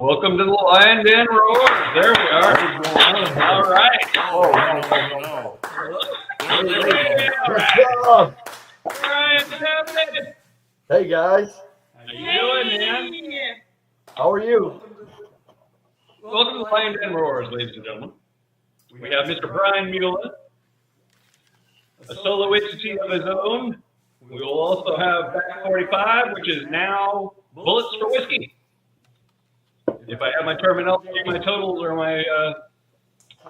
Welcome to the Lion Den Roar. There we are. All right. Oh, no. All right. Brian, David. Hey guys, How you doing, man? how are you? Welcome to the Lion Den Roars, ladies and gentlemen. We have Mr. Brian Mueller, a solo entity of his own. We will also have Back 45, which is now Bullets for Whiskey. If I have my terminology, my totals, or my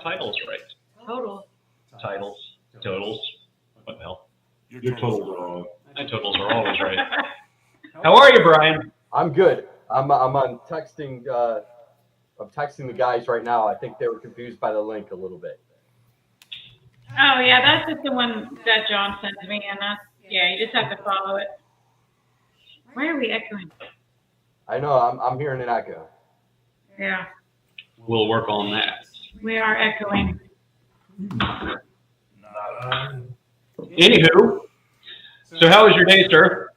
titles right. Totals. What the hell? Your totals are wrong. My totals are always right. How are you, Brian? I'm good. I'm on texting. I'm texting the guys right now. I think they were confused by the link a little bit. Oh yeah, that's just the one that John sent me, and that's you just have to follow it. Why are we echoing? I know. I'm hearing an echo. Yeah, We'll work on that. we are echoing. Anywho, so how was your day, sir?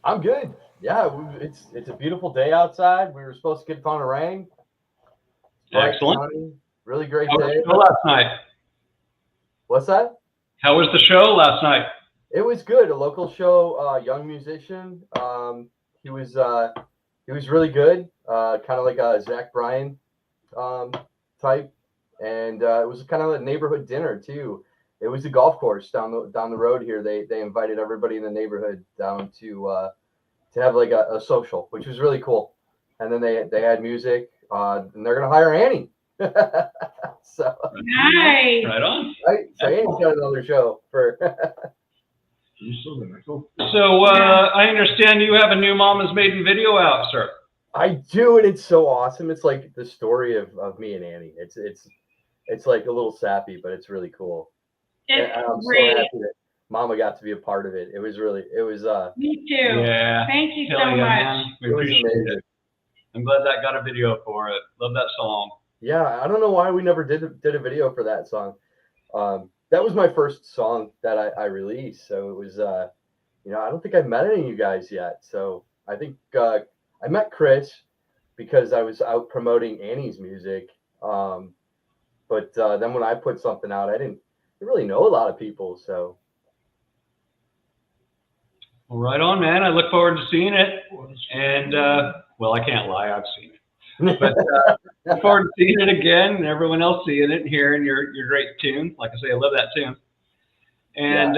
I'm good. Yeah, it's a beautiful day outside. We were supposed to get a ton of rain. Bright, Excellent. sunny, really great How was day. the show last night? What's that? How was the show last night? It was good. A local show, young musician. He was really good. Kind of like a Zach Bryan type, and it was kind of a neighborhood dinner too. It was a golf course down the road here. They invited everybody in the neighborhood down to have like a social, which was really cool. And then they had music, and they're gonna hire Annie. So Nice. Right on. right, so Annie's got another show for. You still there, Michael? So I understand you have a new Mama's Maiden video out, sir. I do, and it's so awesome. It's like the story of me and Annie. It's like a little sappy, but it's really cool. It's And I'm so great. happy that Mama got to be a part of it. It was Me too. Yeah. Thank you Hell so yeah, much. man. We it was appreciate amazing. it. I'm glad that got a video for it. Love that song. Yeah, I don't know why we never did a video for that song. That was my first song that I released, so it was I don't think I've met any of you guys yet. So I think I met Chris because I was out promoting Annie's music. But then when I put something out, I didn't really know a lot of people. So Well, right on, man. I look forward to seeing it. And, well, I can't lie. I've seen it. But look forward to seeing it again and everyone else seeing it and hearing your great tune. Like I say, I love that tune. And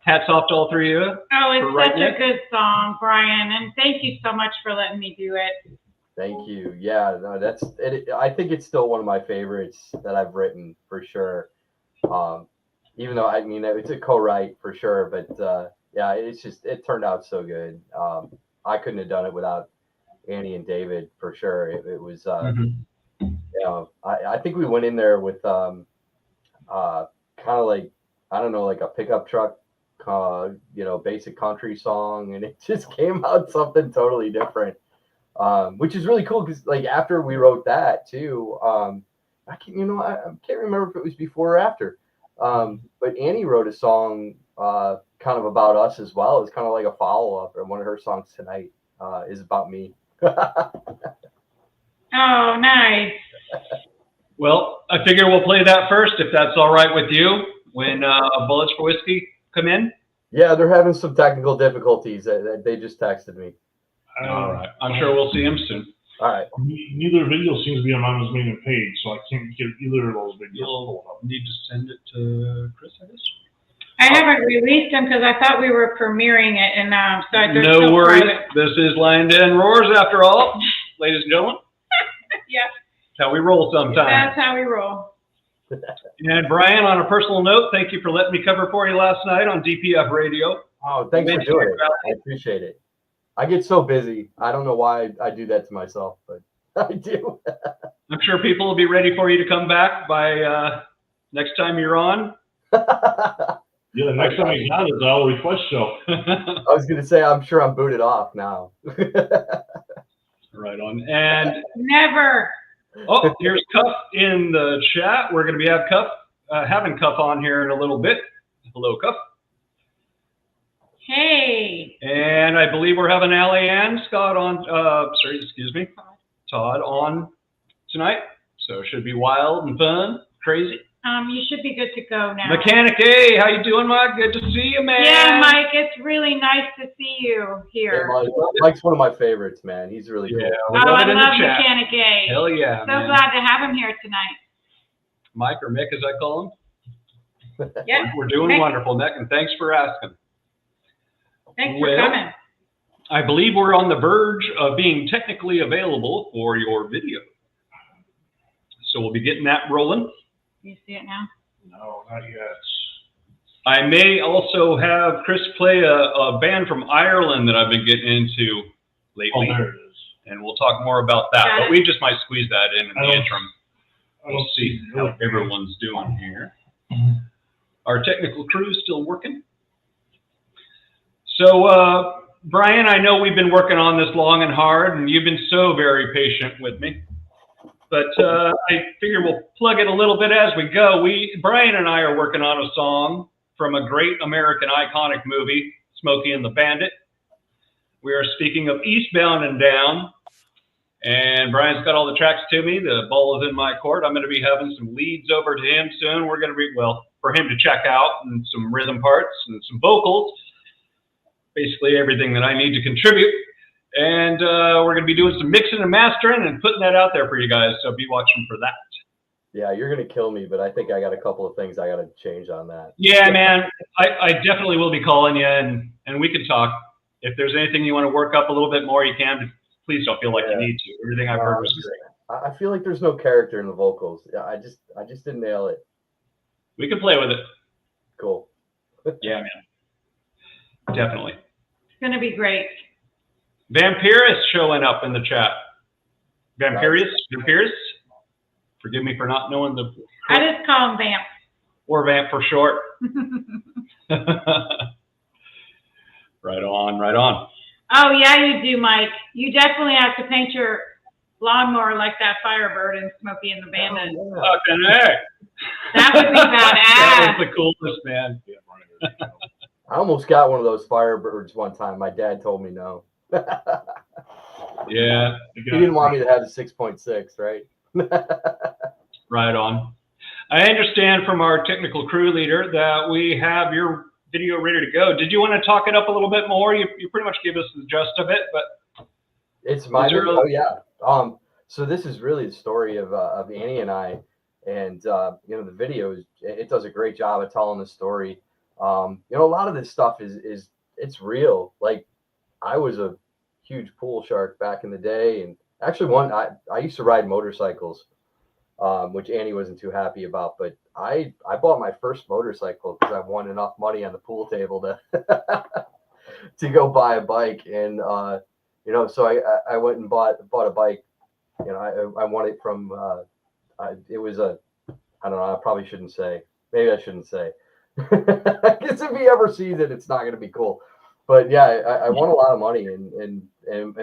hats off to all three of you. Oh, For it's writing such a it. good song, Brian, and thank you so much for letting me do it. thank you. Yeah, no, that's it. I think it's still one of my favorites that I've written for sure. Even though I mean it's a co-write for sure, but yeah, it turned out so good. I couldn't have done it without Annie and David for sure. It was I think we went in there with kind of like I don't know, like a pickup truck basic country song, and it just came out something totally different. Which is really cool because like after we wrote that too, I can't remember if it was before or after. But Annie wrote a song kind of about us as well. It's kind of like a follow-up, and one of her songs tonight is about me. Oh, nice. Well, I figure we'll play that first, if that's all right with you, when Bullets for Whiskey come in. Yeah, they're having some technical difficulties. They just texted me. All right. I'm sure we'll see them soon. All right. Neither video seems to be on Mama's Maiden page, so I can't get either of those videos You'll pulled up. need to send it to Chris, I guess. I haven't released them because I thought we were premiering it, and so they're No still worries. private. This is Lion Den Roars after all, ladies and gentlemen. Yeah, That's how we roll sometimes. that's how we roll. And Brian, on a personal note, thank you for letting me cover for you last night on DPF Radio. Oh, thanks for doing it. I appreciate it. I get so busy. I don't know why I do that to myself, but I do. I'm sure people will be ready for you to come back by next time you're on. Yeah, the next time we got is our request show. I was gonna say I'm sure I'm booted off now. Right on. And Never. oh, here's KuF in the chat. We're going to be having KuF on here in a little bit. Hello, KuF. Hey. And I believe we're having Allie Ann Scott on. Sorry, excuse me. Todd on tonight. So it should be wild and fun, crazy. You should be good to go now. Mechanic A, how you doing, Mike? Good to see you, man. Yeah, Mike, it's really nice to see you here. Yeah, Mike's one of my favorites, man. He's really cool. Yeah, Oh, we love I it in love the chat. Mechanic A. Hell yeah, So man. glad to have him here tonight. Mike or Mick, as I call him. Yeah. We're doing Mick. wonderful, Mick, and thanks for asking. Thanks Well, for coming. I believe we're on the verge of being technically available for your video. So we'll be getting that rolling. You see it now? No, not yet. I may also have Chris play a band from Ireland that I've been getting into Oh, lately. there it is. And we'll talk more about that. Got But it. we just might squeeze that in I the don't- interim. I We'll don't see it. how everyone's doing here. Our technical crew is still working. So, Brian, I know we've been working on this long and hard, and you've been so very patient with me. But I figure we'll plug it a little bit as we go. Brian and I are working on a song from a great American iconic movie, Smokey and the Bandit. We are speaking of Eastbound and Down. And Brian's got all the tracks to me. The ball is in my court. I'm going to be having some leads over to him soon. We're going to be, for him to check out, and some rhythm parts and some vocals. Basically everything that I need to contribute. And we're going to be doing some mixing and mastering and putting that out there for you guys. So be watching for that. Yeah, you're gonna kill me, but I think I got a couple of things I gotta change on that. Yeah, man. I definitely will be calling you, and we can talk. If there's anything you want to work up a little bit more, you can. But please don't feel like you need to. Everything I've heard was great. I feel like there's no character in the vocals. I just didn't nail it. We can play with it. Cool. Yeah, man. Definitely. It's going to be great. Vampirus showing up in the chat. Vampirus? Forgive me for not knowing the... I just call him Vamp. Or Vamp for short. Right on, right on. Oh, yeah, you do, Mike. You definitely have to paint your lawnmower like that Firebird in Smokey and the Bandit. Fucking heck. That would be That badass. was the coolest, man. I almost got one of those Firebirds one time. My dad told me no. Yeah, He didn't want me to have the 6.6, right? right on. I understand from our technical crew leader that we have your video ready to go. Did you want to talk it up a little bit more? You pretty much gave us the gist of it, but It's my Is there video. a- Oh yeah. So this is really the story of Annie and I, and the video it does a great job of telling the story. A lot of this stuff is it's real. Like, I was a huge pool shark back in the day, and actually I used to ride motorcycles, which Annie wasn't too happy about. But I bought my first motorcycle because I won enough money on the pool table to to go buy a bike, and so I went and bought a bike. I won it from it was I don't know, I probably shouldn't say. Maybe I shouldn't say. Because if he ever sees it, it's not going to be cool. But yeah, I won a lot of money and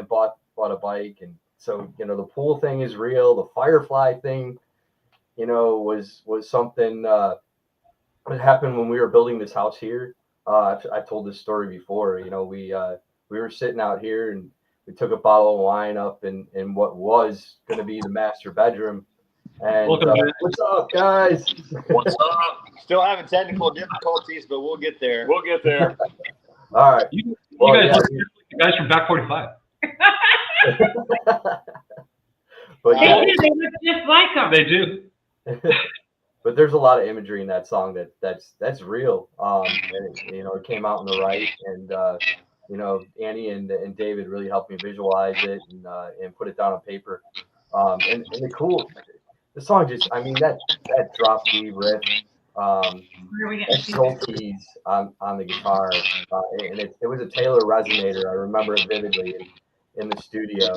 bought a bike. And so, the pool thing is real. The Firefly thing, was something that happened when we were building this house here. I've told this story before. We were sitting out here, and we took a bottle of wine up in what was going to be the master bedroom. And Welcome back. what's up, guys? What's up? Still having technical difficulties, but we'll get there. We'll get there. All right. you Well, guys yeah. look like the guys from Back 45. But They yeah, do. They look just like them. They do. but there's a lot of imagery in that song that's real. And it came out in the right, and Annie and David really helped me visualize it and put it down on paper. And the song just, that drop D riff, Where are we getting soul keys on the guitar, and it was a Taylor Resonator. I remember it vividly in the studio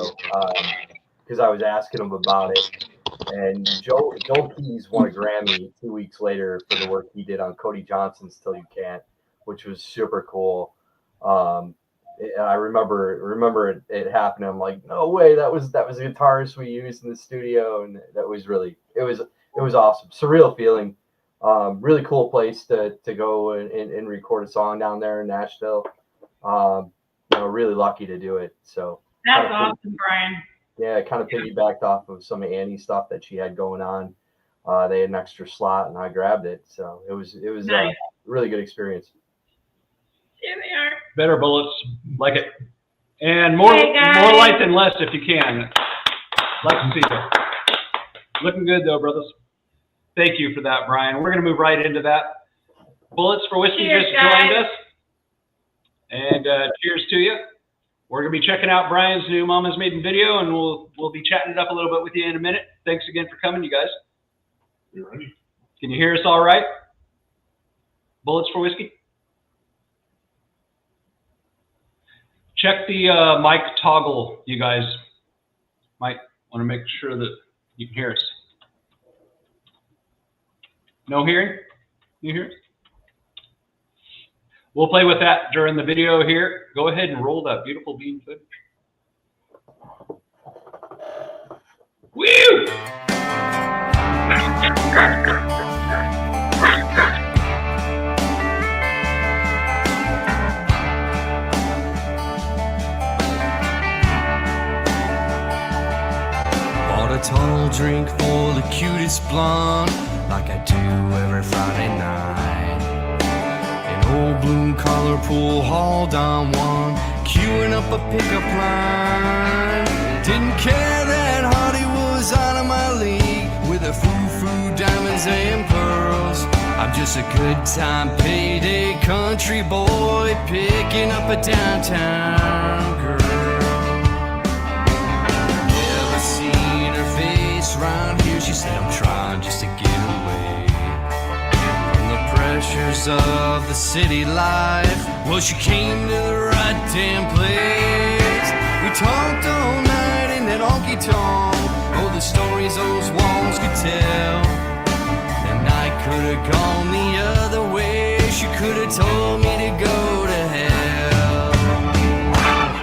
because I was asking him about it. And Joe Keys won a Grammy 2 weeks later for the work he did on Cody Johnson's "Till You Can't," which was super cool. And I remember it happening. I'm like, no way, that was a guitarist we used in the studio, and that was really it was awesome, surreal feeling. Really cool place to go and record a song down there in Nashville. Really lucky to do it. So That's awesome, Brian. Yeah, it kind of piggybacked off of some of Annie's stuff that she had going on. They had an extra slot, and I grabbed it. So it was Nice. a really good experience. Here they are. Better bullets, like it. And more Hey, guys. more light than less if you can. Like to see it. Looking good though, brothers. Thank you for that, Brian. We're gonna move right into that. Bullets for Whiskey Cheers, just joined guys. us. And cheers to you. We're gonna be checking out Brian's new Mama's Maiden video, and we'll be chatting it up a little bit with you in a minute. Thanks again for coming, you guys. You ready? Can you hear us all right? Bullets for Whiskey? Check the mic toggle, you guys. Might want to make sure that you can hear us. No hearing? You hear us? We'll play with that during the video here. Go ahead and roll that beautiful bean footage. Woo! Bought a tall drink for the cutest blonde, like I do every Friday night. An old blue collar pool hall down one, queuing up a pickup line. Didn't care that Hardy was out of my league, with her foo-foo diamonds and pearls. I'm just a good time payday country boy, picking up a downtown girl. Never seen her face round here, she said I'm trying just to get away from the pressures of the city life. Well, she came to the right damn place. We talked all night in that honky-tonk, oh, the stories those walls could tell. The night could have gone the other way, she could have told me to go to hell.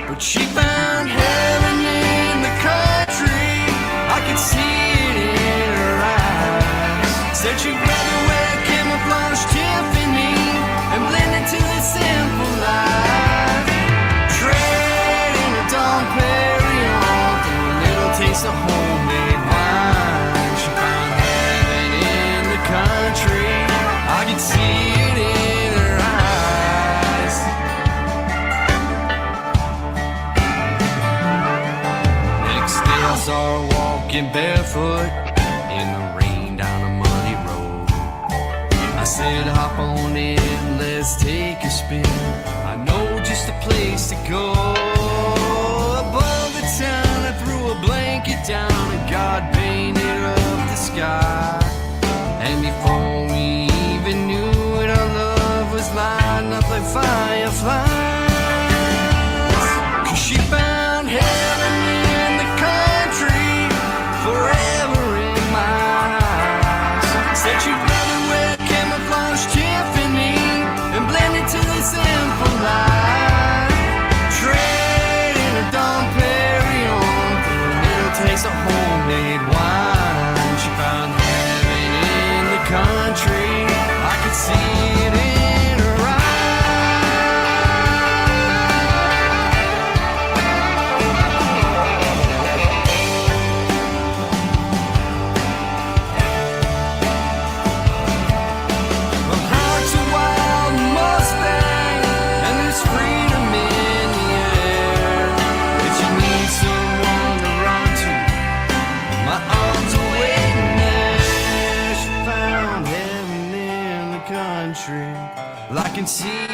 But she found heaven in the country, I could see it in her eyes. Said she'd rather wear camouflage Tiffany and blend into the simple life. Trading a Dom Perignon for a little taste of homemade wine. She found heaven in the country, I could see it in her eyes. Next day I saw her walking barefoot in the rain down a muddy road. I said hop on in, let's take a spin, I know just a place to go. Above the town I threw a blanket down and God painted up the sky. And before we even knew it, our love was lighting up like fireflies. 'Cause she found heaven in the country, forever in my eyes. Said she'd rather wear camouflage Tiffany and blend into the simple life. Trading a Dom Perignon for a little taste of homemade wine. She found heaven in the country, I could see it in her Her heart's a wild Mustang, and there's freedom in the air. If you need someone to run to, my arms are waiting there. She found heaven in the country, well, I can see it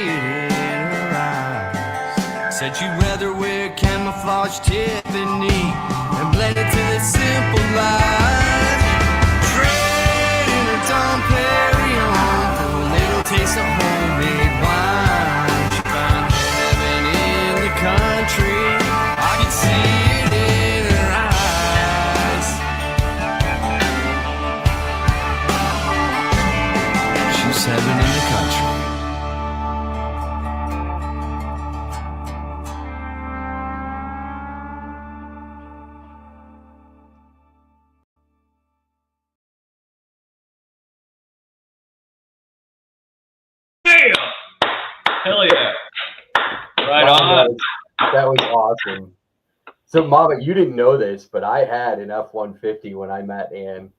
in her eyes. Said she'd rather wear camouflage Tiffany and blend it to the simple life. Trading a Dom Perignon for a little taste of homemade wine. She found heaven in the country, I could see it in her eyes. She's heaven in the country. Yeah! Hell yeah. Right Wow, on. that was awesome. So, Mama, you didn't know this, but I had an F-150 when I met Ann.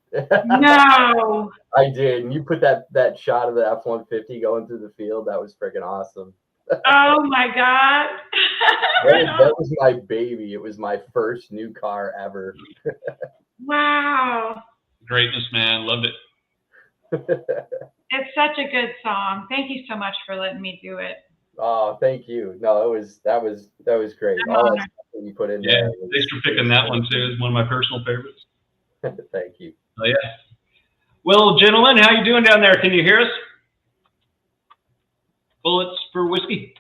No. I did, and you put that shot of the F-150 going through the field. That was freaking awesome. Oh my God. That was my baby. It was my first new car ever. Wow. Greatness, man. Loved it. It's such a good song. Thank you so much for letting me do it. Oh, thank you. No, that was great. I'm All that honored. stuff that you put in Yeah, there. thanks for picking that one too. It's one of my personal favorites. Thank you. Oh yeah. Well, gentlemen, how you doing down there? Can you hear us? Bullets for whiskey.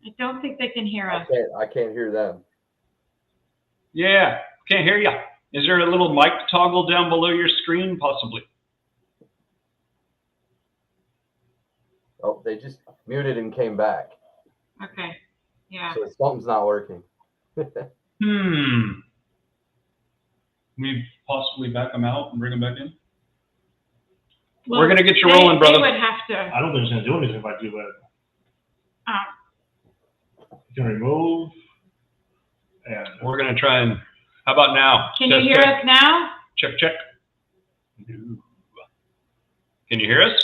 I don't think they can hear us. I can't hear them. Yeah, can't hear you. Is there a little mic toggle down below your screen, possibly? Oh, they just muted and came back. Okay. Yeah. So something's not working. We possibly back them out and bring them back in? Well, We're going to get you rolling, brother. They would have to. I don't think it's going to do anything if I do that. You can remove. And We're going to try and, how about now? Can you hear us now? Check, check. No. Can you hear us?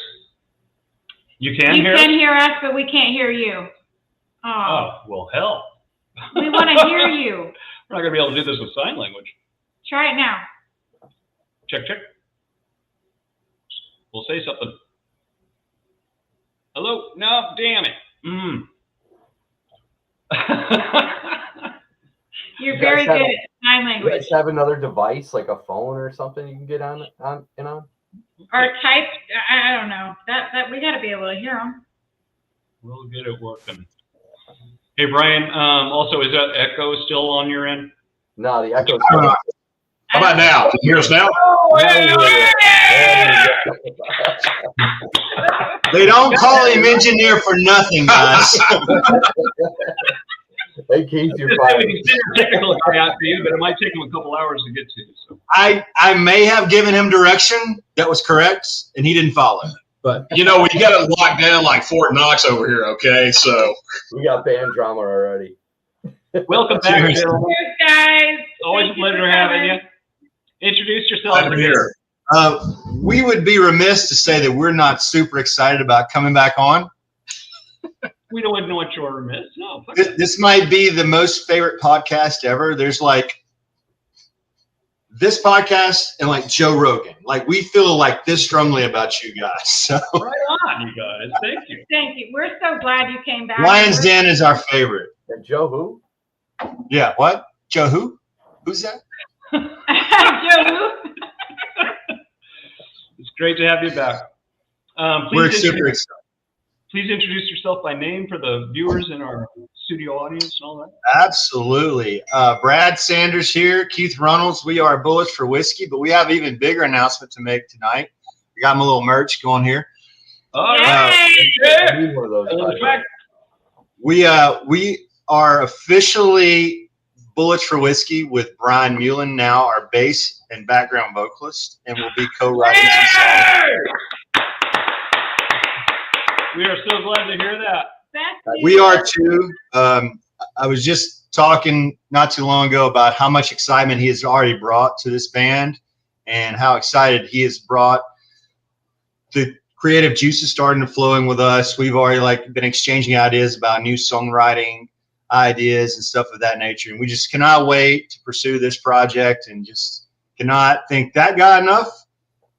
You can You hear can us? hear us, but we can't hear you. Oh. Oh, well, hell. We want to hear you. We're not going to be able to do this with sign language. Try it now. Check, check. We'll say something. Hello? No, damn it. You're You very guys good have- at sign You language. guys have another device, like a phone or something you can get on? Or type, I don't know. That we got to be able to hear them. We'll get it working. Hey, Brian, also, is that echo still on your end? No, the echo's How about now? Can you hear us now? They don't call him engineer for nothing, guys. Hey, Keith, you're We fine. can send a technical guy out for you, but it might take him a couple hours to get to. So. I may have given him direction that was correct, and he didn't follow. But you know, we got it locked down like Fort Knox over here. Okay, so We got band drama already. Welcome back, Cheers. gentlemen. Cheers, guys. Always a Thank you pleasure for having coming. you. Introduce yourself. glad to be here. We would be remiss to say that we're not super excited about coming back on. We don't know what you're remiss. No. Fuck This might be the most favorite podcast ever. There's like this podcast and like Joe Rogan. Like we feel like this strongly about you guys. So right on, you guys. Thank you. Thank you. We're so glad you came back. Lion's Den is our favorite. And Joe who? Yeah. What? Joe who? Who's that? Joe. It's great to have you back. We're super excited. Please introduce yourself by name for the viewers in our studio audience and all that. Absolutely. Brad Sanders here, Keith Reynolds. We are Bullets for Whiskey, but we have an even bigger announcement to make tonight. We got my little merch going here. All Yay! right. I need one of those. by the way. We are officially Bullets for Whiskey with Brian Mullen now, our bass and background vocalist, and we'll be co-writing some songs. We are so glad to hear that. That's We are too. I was just talking not too long ago about how much excitement he has already brought to this band and how excited he has brought. The creative juices starting to flowing with us. We've already been exchanging ideas about new songwriting ideas and stuff of that nature. And we just cannot wait to pursue this project and just cannot thank that guy enough,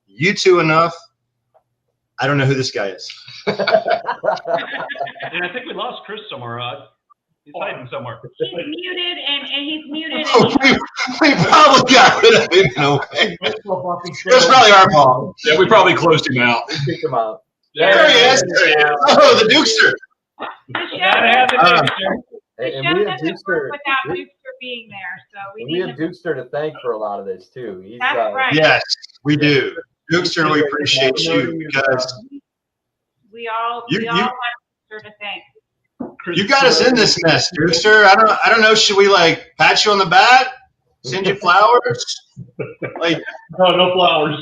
you two enough. I don't know who this guy is. And I think we lost Chris somewhere. He's hiding somewhere. He's muted and he's muted. Oh, And we probably got rid of him in a way. That's probably our fault. Yeah, we probably closed him out. Kick him out. There he is. Oh, the Dukester. the Gotta have show, the Um, picture. the And show we have doesn't work Dukester. without Dukester being there. So we We need have to. Dukester to thank for a lot of this too. He's That's right. Yes, we do. Dukester, we appreciate you because We all You- have Dukester to thank. Chris, you got us in this mess, Dukester. I don't know. Should we pat you on the back, send you flowers? No flowers.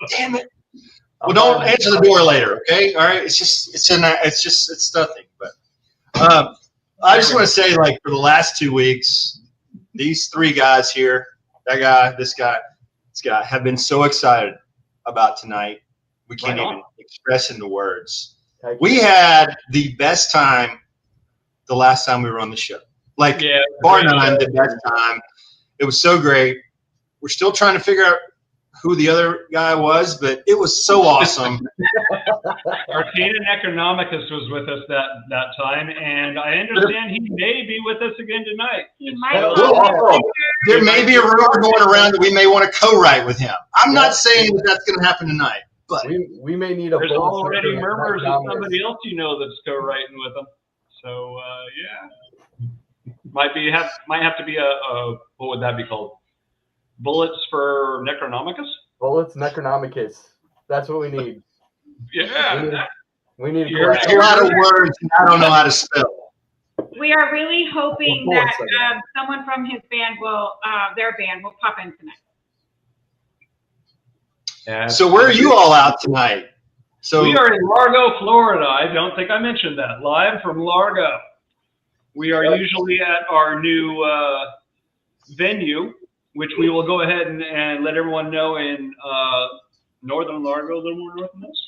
Damn it. Well, don't answer the door later, okay? All right. It's nothing. But I just want to say, like, for the last 2 weeks, these three guys here, that guy, this guy, have been so excited about tonight. We can't even express into words. We had the best time the last time we were on the show. Like, bar none, the best time. It was so great. We're still trying to figure out who the other guy was, but it was so awesome. Arcana Necronomicus was with us that time, and I understand he may be with us again tonight. He might There may be a rumor going around that we may want to co-write with him. I'm not saying that that's going to happen tonight, but we may need a. There's already murmurs of somebody else you know that's co-writing with him. So might have to be a what would that be called? Bullets for Necronomicus? Bullets Necronomicus. That's what we need. Yeah. We need There's a lot of words I don't know how to spell. We are really hoping that someone from his band their band will pop in tonight. Yeah. So where are you all out tonight? So we are in Largo, Florida. I don't think I mentioned that. Live from Largo. We are usually at our new venue, which we will go ahead and let everyone know in northern Largo, a little more north than this.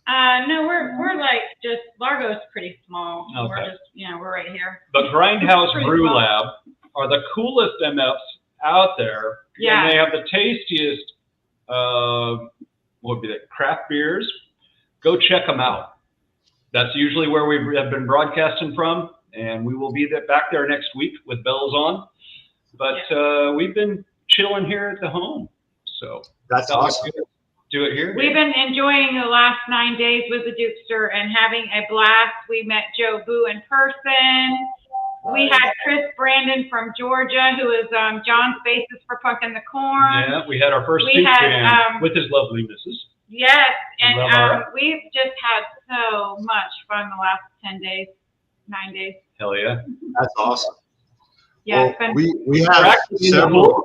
No, we're like just Largo's pretty small. Okay. We're just we're right here. But Grindhouse Pretty Brew small. Lab are the coolest MFs out there. Yeah. And they have the tastiest, what would be that, craft beers. Go check them out. That's usually where we have been broadcasting from, and we will be back there next week with bells on. But we've been chilling here at the home, so that's awesome. Do it here. We've been enjoying the last 9 days with the Dukester and having a blast. We met Joe Boo in person. We had Chris Brandon from Georgia, who is John's bassist for Punk in the Corn. Yeah, we had our first We soup had, jam with his lovely missus. Yes, and Love we've just had so much fun the last 10 days, 9 days. Hell yeah. That's awesome. Yeah, Well, it's been we have several.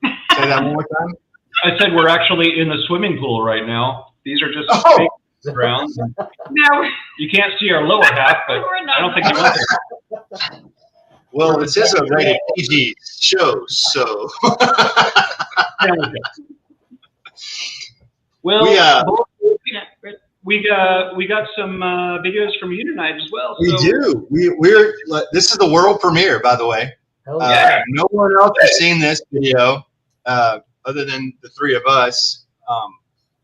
Say that one more time. I said we're actually in the swimming pool right now. These are just big grounds. no. You can't see our lower half, but We're not. I don't think you want to. Well, this is a rated PG show, so. Well, Yeah, we got some videos from you tonight as well. We so. do. We're. This is the world premiere, by the way. Hell yeah. No one else has seen this video other than the three of us.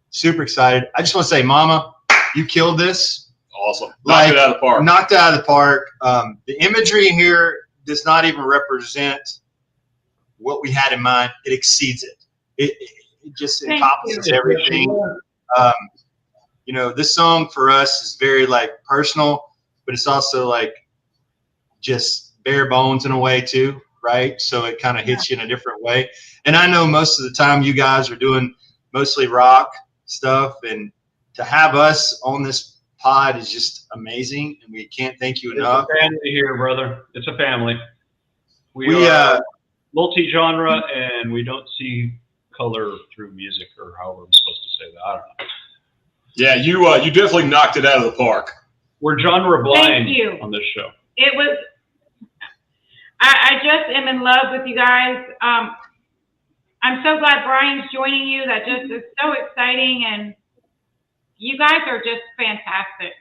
Super excited. I just want to say, Mama, you killed this. Awesome. Knocked it out of the park. Knocked it out of the park. The imagery here does not even represent what we had in mind. It exceeds it. It just encompasses everything. You know, this song for us is very like personal, but it's also like just bare bones in a way too, right? So it kind of hits you in a different way. And I know most of the time you guys are doing mostly rock stuff, and to have us on this pod is just amazing, and we can't thank you enough. It's a family here, brother. It's a family. We are multi-genre, and we don't see color through music, or however I'm supposed to say that. I don't know. Yeah, you definitely knocked it out of the park. We're genre blind Thank you. on this show. It was. I just am in love with you guys. I'm so glad Brian's joining you. That just is so exciting, and you guys are just fantastic.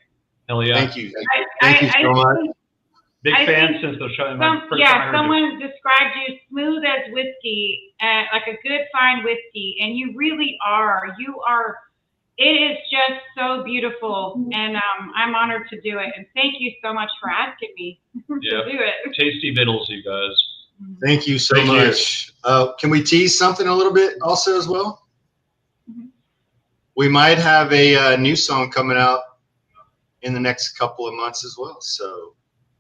Hell yeah. Thank you. Thank you so much. Big I fan think since the show. Someone described you smooth as whiskey, like a good fine whiskey, and you really are. You are. It is just so beautiful, and I'm honored to do it. And thank you so much for asking me to do it. Tasty vittles, you guys. Thank you so Thank you. much. Can we tease something a little bit also as well? Mhm. We might have a new song coming out in the next couple of months as well. So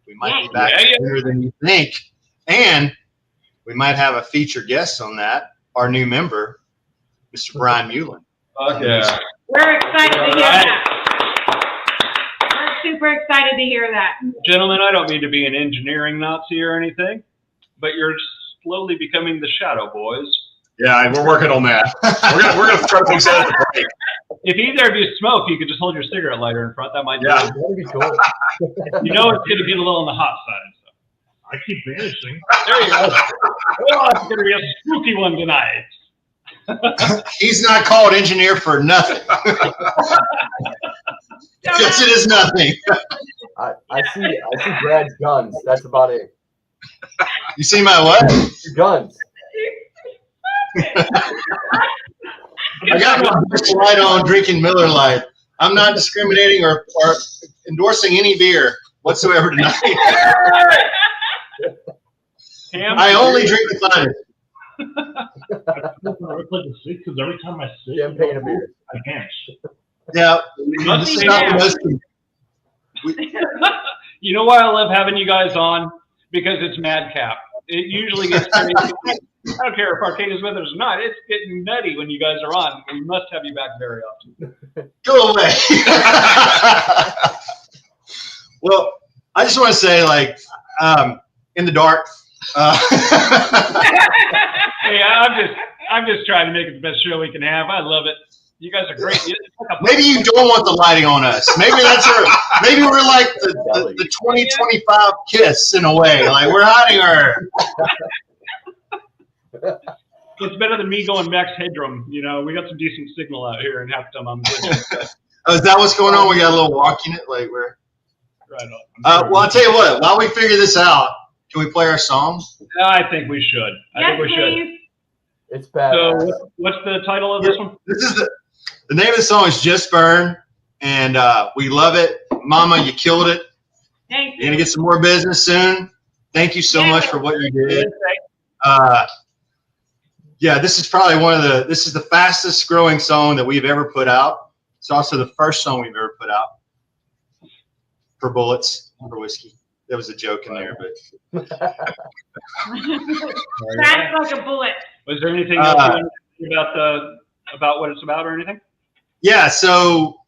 we might be back sooner than you think. And we might have a featured guest on that, our new member, Mr. Brian Mullen. Okay. We're excited to hear that. We're super excited to hear that. Gentlemen, I don't mean to be an engineering Nazi or anything, but you're slowly becoming the Shadow Boys Yeah, we're working on that. We're gonna try to fix that at the break. If either of you smoke, you could just hold your cigarette lighter in front. That might be Yeah. That'd be cool. You know it's going to get a little on the hot side. So. I keep vanishing. There you go. Well, it's going to be a spooky one tonight. He's not called engineer for nothing. Yes, it is nothing. I see Brad's guns. That's about it. You see my what? Your guns. I got my Busch Light on, drinking Miller Lite. I'm not discriminating or endorsing any beer whatsoever tonight. I only drink the finest. Because every time I sit, Champagne and beer. I can't. Yeah, Must this is be not the now. most. You know why I love having you guys on? Because it's madcap. It usually gets crazy. I don't care if Arcade is with us or not. It's getting nutty when you guys are on. We must have you back very often. Go away. Well, I just want to say, like, in the dark. Hey, I'm just trying to make it the best show we can have. I love it. You guys are great. Maybe you don't want the lighting on us. Maybe that's maybe we're like the 2025 Kiss in a way. Like we're hiding our. It's better than me going Max Headroom. You know, we got some decent signal out here in Halftime. I'm good. Oh, is that what's going on? We got a little walk in it. Like we're. Right on. Well, I'll tell you what. While we figure this out, can we play our song? I think we should. I think we should. please. It's bad. So, what's the title of this one? This is the name of the song is Just Burn, and we love it. Mama, you killed it. Thank You're gonna you. get some more business soon. Thank you so much for what you did. Yeah, this is probably this is the fastest growing song that we've ever put out. It's also the first song we've ever put out for bullets, for whiskey. There was a joke in there, but That's like a bullet. Was there anything else you wanted to say about what it's about or anything? yeah. So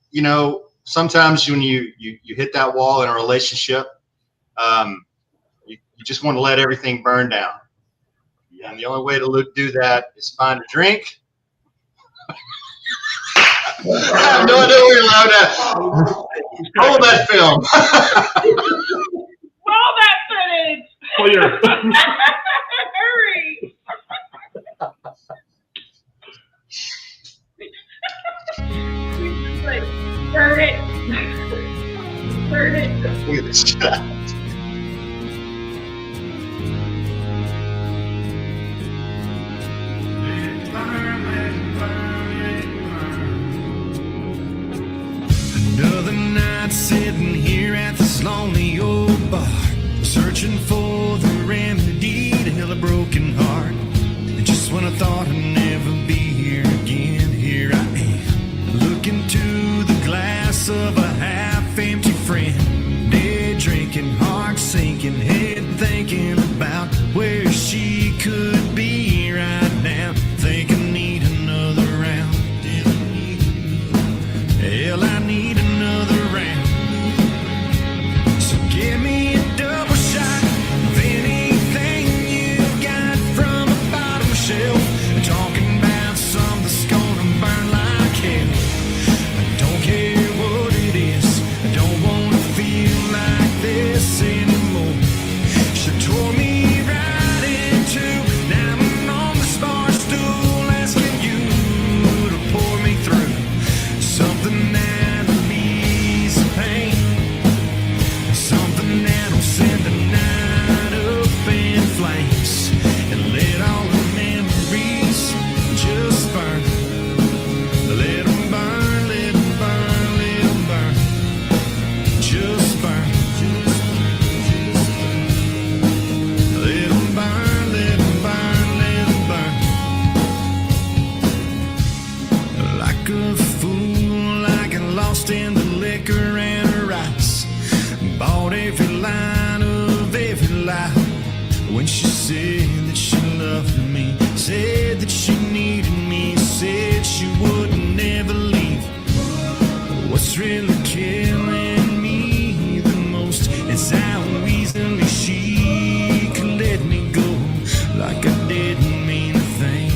sometimes when you hit that wall in a relationship, you just want to let everything burn down. And the only way to do that is find a drink. I have no idea where you're allowed to roll that film. Roll that footage. Clear. Hurry. Like, burn it. Burn it. Look at this shit. Another night sitting here at this lonely old bar, searching for the remedy to heal a broken heart. And just when I thought I'd never be here again, here I am, looking to the glass of a half-empty friend, day drinking, heart sinking, head thinking about where she could be right now. Think I need another round. Hell, I need another round. So give me a double shot of anything you got from the bottom shelf. Talking about something that's gonna burn like hell. I don't care what it is. I don't wanna feel like this anymore. She tore me right in two. Now I'm on the bar stool asking you to pour me through something that will ease the pain, something that will send the night up in flames and let all the memories just burn. Let them burn, let them burn, let them burn. Just burn. Let them burn, let them burn, let them burn. Like a fool, I got lost in the liquor and her rice. Bought every line of every lie. When she said that she loved me, said that she needed me, said she would never leave. What's really killing me the most is how easily she could let me go, like I didn't mean a thing.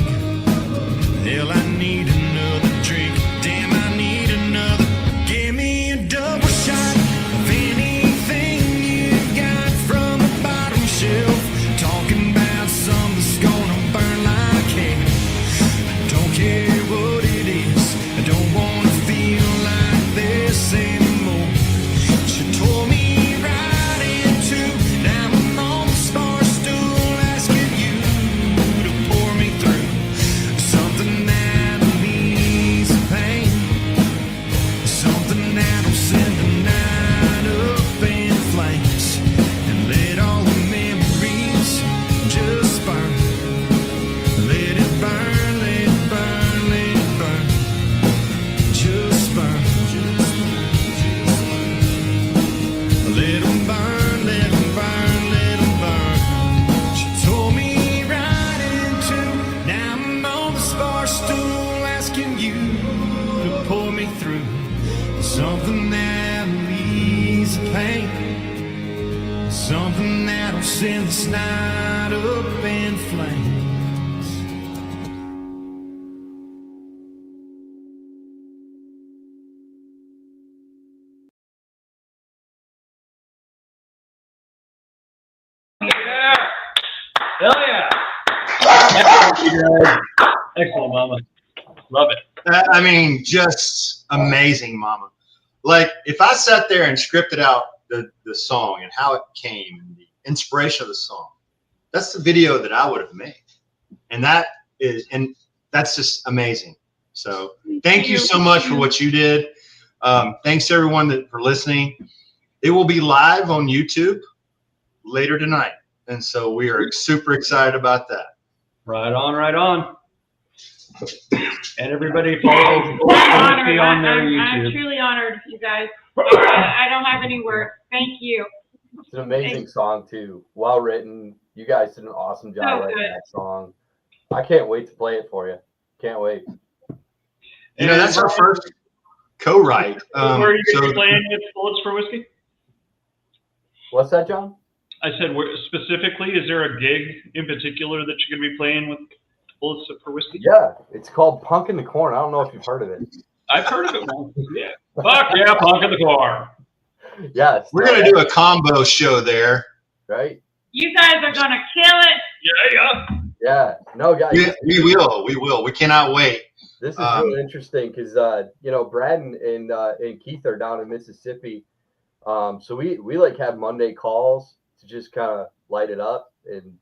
something that'll send this night up in flames. Yeah. Hell yeah. Excellent, Mama. Love it. I mean, just amazing, Mama. Like, if I sat there and scripted out the song and how it came and the inspiration of the song, that's the video that I would have made. And that's just amazing. So thank you so much for what you did. Thanks to everyone for listening. It will be live on YouTube later tonight. And so we are super excited about that. Right on, right on. And everybody follow I'm honored. on their I'm YouTube. truly honored, you guys. I don't have any words. Thank you. It's an amazing song too. Well written. You guys did an awesome job So writing good. that song. I can't wait to play it for you. Can't wait. You know, that's our first co-write. Where are you going to So be playing with Bullets for Whiskey? What's that, John? I said, specifically, is there a gig in particular that you're going to be playing with Bullets for Whiskey? Yeah, it's called Punk in the Corn. I don't know if you've heard of it. I've heard of it once. Yeah. Fuck yeah, Punk in the Car. Yes. we're going to do a combo show there. Right? You guys are going to kill it. Yeah. Yeah. No, guys. We will. We cannot wait. This is really interesting because Brad and Keith are down in Mississippi, so we like have Monday calls to just kind of light it up and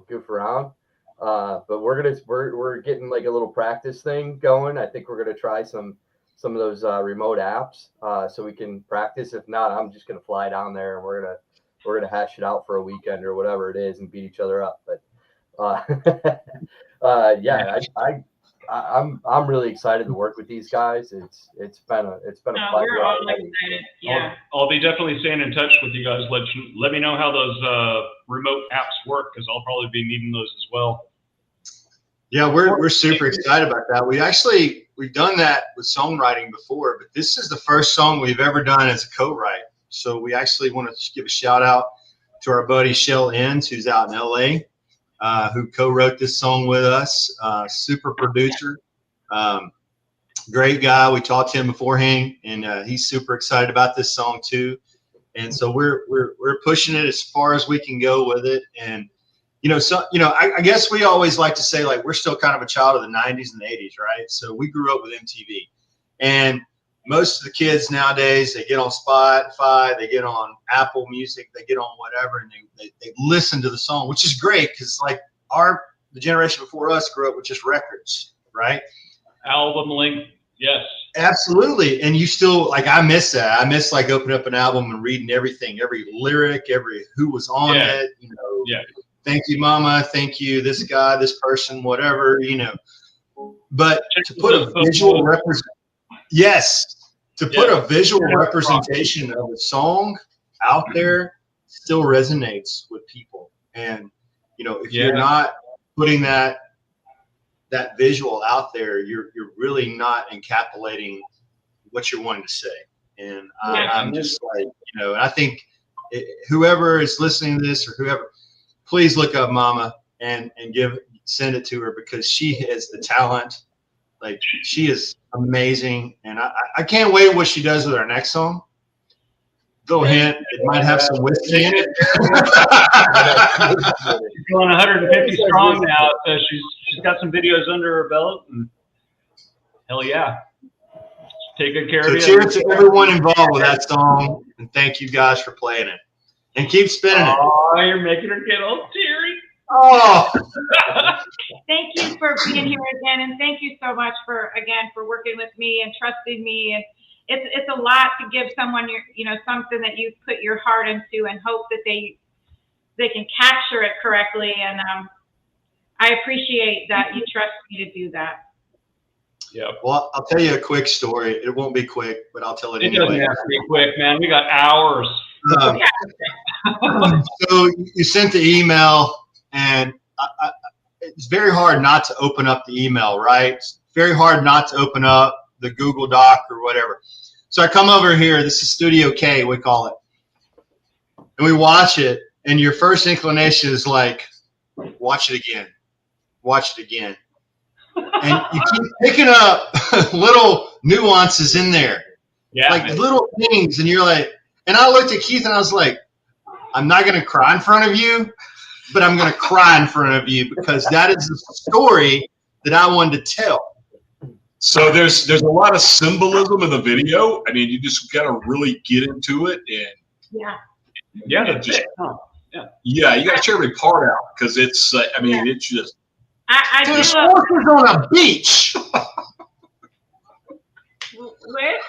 goof around. But we're getting like a little practice thing going. I think we're gonna try some of those remote apps so we can practice. If not, I'm just gonna fly down there and we're gonna hash it out for a weekend or whatever it is and beat each other up. But I'm really excited to work with these guys. It's been a pleasure. We're all excited. Yeah. I'll be definitely staying in touch with you guys. Let me know how those remote apps work because I'll probably be needing those as well. Yeah, we're super excited about that. We've done that with songwriting before, but this is the first song we've ever done as a co-write. So we actually want to give a shout out to our buddy Shell Enns, who's out in LA, who co-wrote this song with us. Super producer, great guy. We talked to him beforehand, and he's super excited about this song too. And so we're pushing it as far as we can go with it. And I guess we always like to say like we're still kind of a child of the 90s and the 80s, right? So we grew up with MTV, and most of the kids nowadays, they get on Spotify, they get on Apple Music, they get on whatever, and they listen to the song, which is great because like the generation before us grew up with just records, right? Album link, yes. Absolutely. And you still, like, I miss that. I miss like opening up an album and reading everything, every lyric, who was on it, Yeah. Thank you, Mama. Thank you, this guy, this person, whatever, But to put a visual representation of a song out there still resonates with people. And, if you're not putting that visual out there, you're really not encapsulating what you're wanting to say. And I'm just like, and I think whoever is listening to this or whoever, please look up Mama and send it to her because she has the talent. Like, she is amazing, and I can't wait what she does with our next song. Little hint, it might have some whiskey in it. She's going 150 strong now, so she's got some videos under her belt, and hell yeah. Take good care of you. Cheers to everyone involved with that song, and thank you guys for playing it. And keep spinning it. Oh, you're making her get all teary. Oh. Thank you for being here again, and thank you so much for working with me and trusting me. And it's a lot to give someone something that you put your heart into and hope that they can capture it correctly. And I appreciate that you trust me to do that. Yeah. Well, I'll tell you a quick story. It won't be quick, but I'll tell it It anyway. doesn't have to be quick, man. We got hours. So you sent the email, and it's very hard not to open up the email, right? It's very hard not to open up the Google Doc or whatever. So I come over here. This is Studio K, we call it. And we watch it, and your first inclination is like, watch it again, and you keep picking up little nuances in there, little things, and you're like, and I looked at Keith and I was like, I'm not going to cry in front of you, but I'm going to cry in front of you because that is the story that I wanted to tell. So there's a lot of symbolism in the video. I mean, you just got to really get into it That's it. Huh? Yeah, you got to check every part out because it's. I mean, it's just. There's horses on a beach. Where?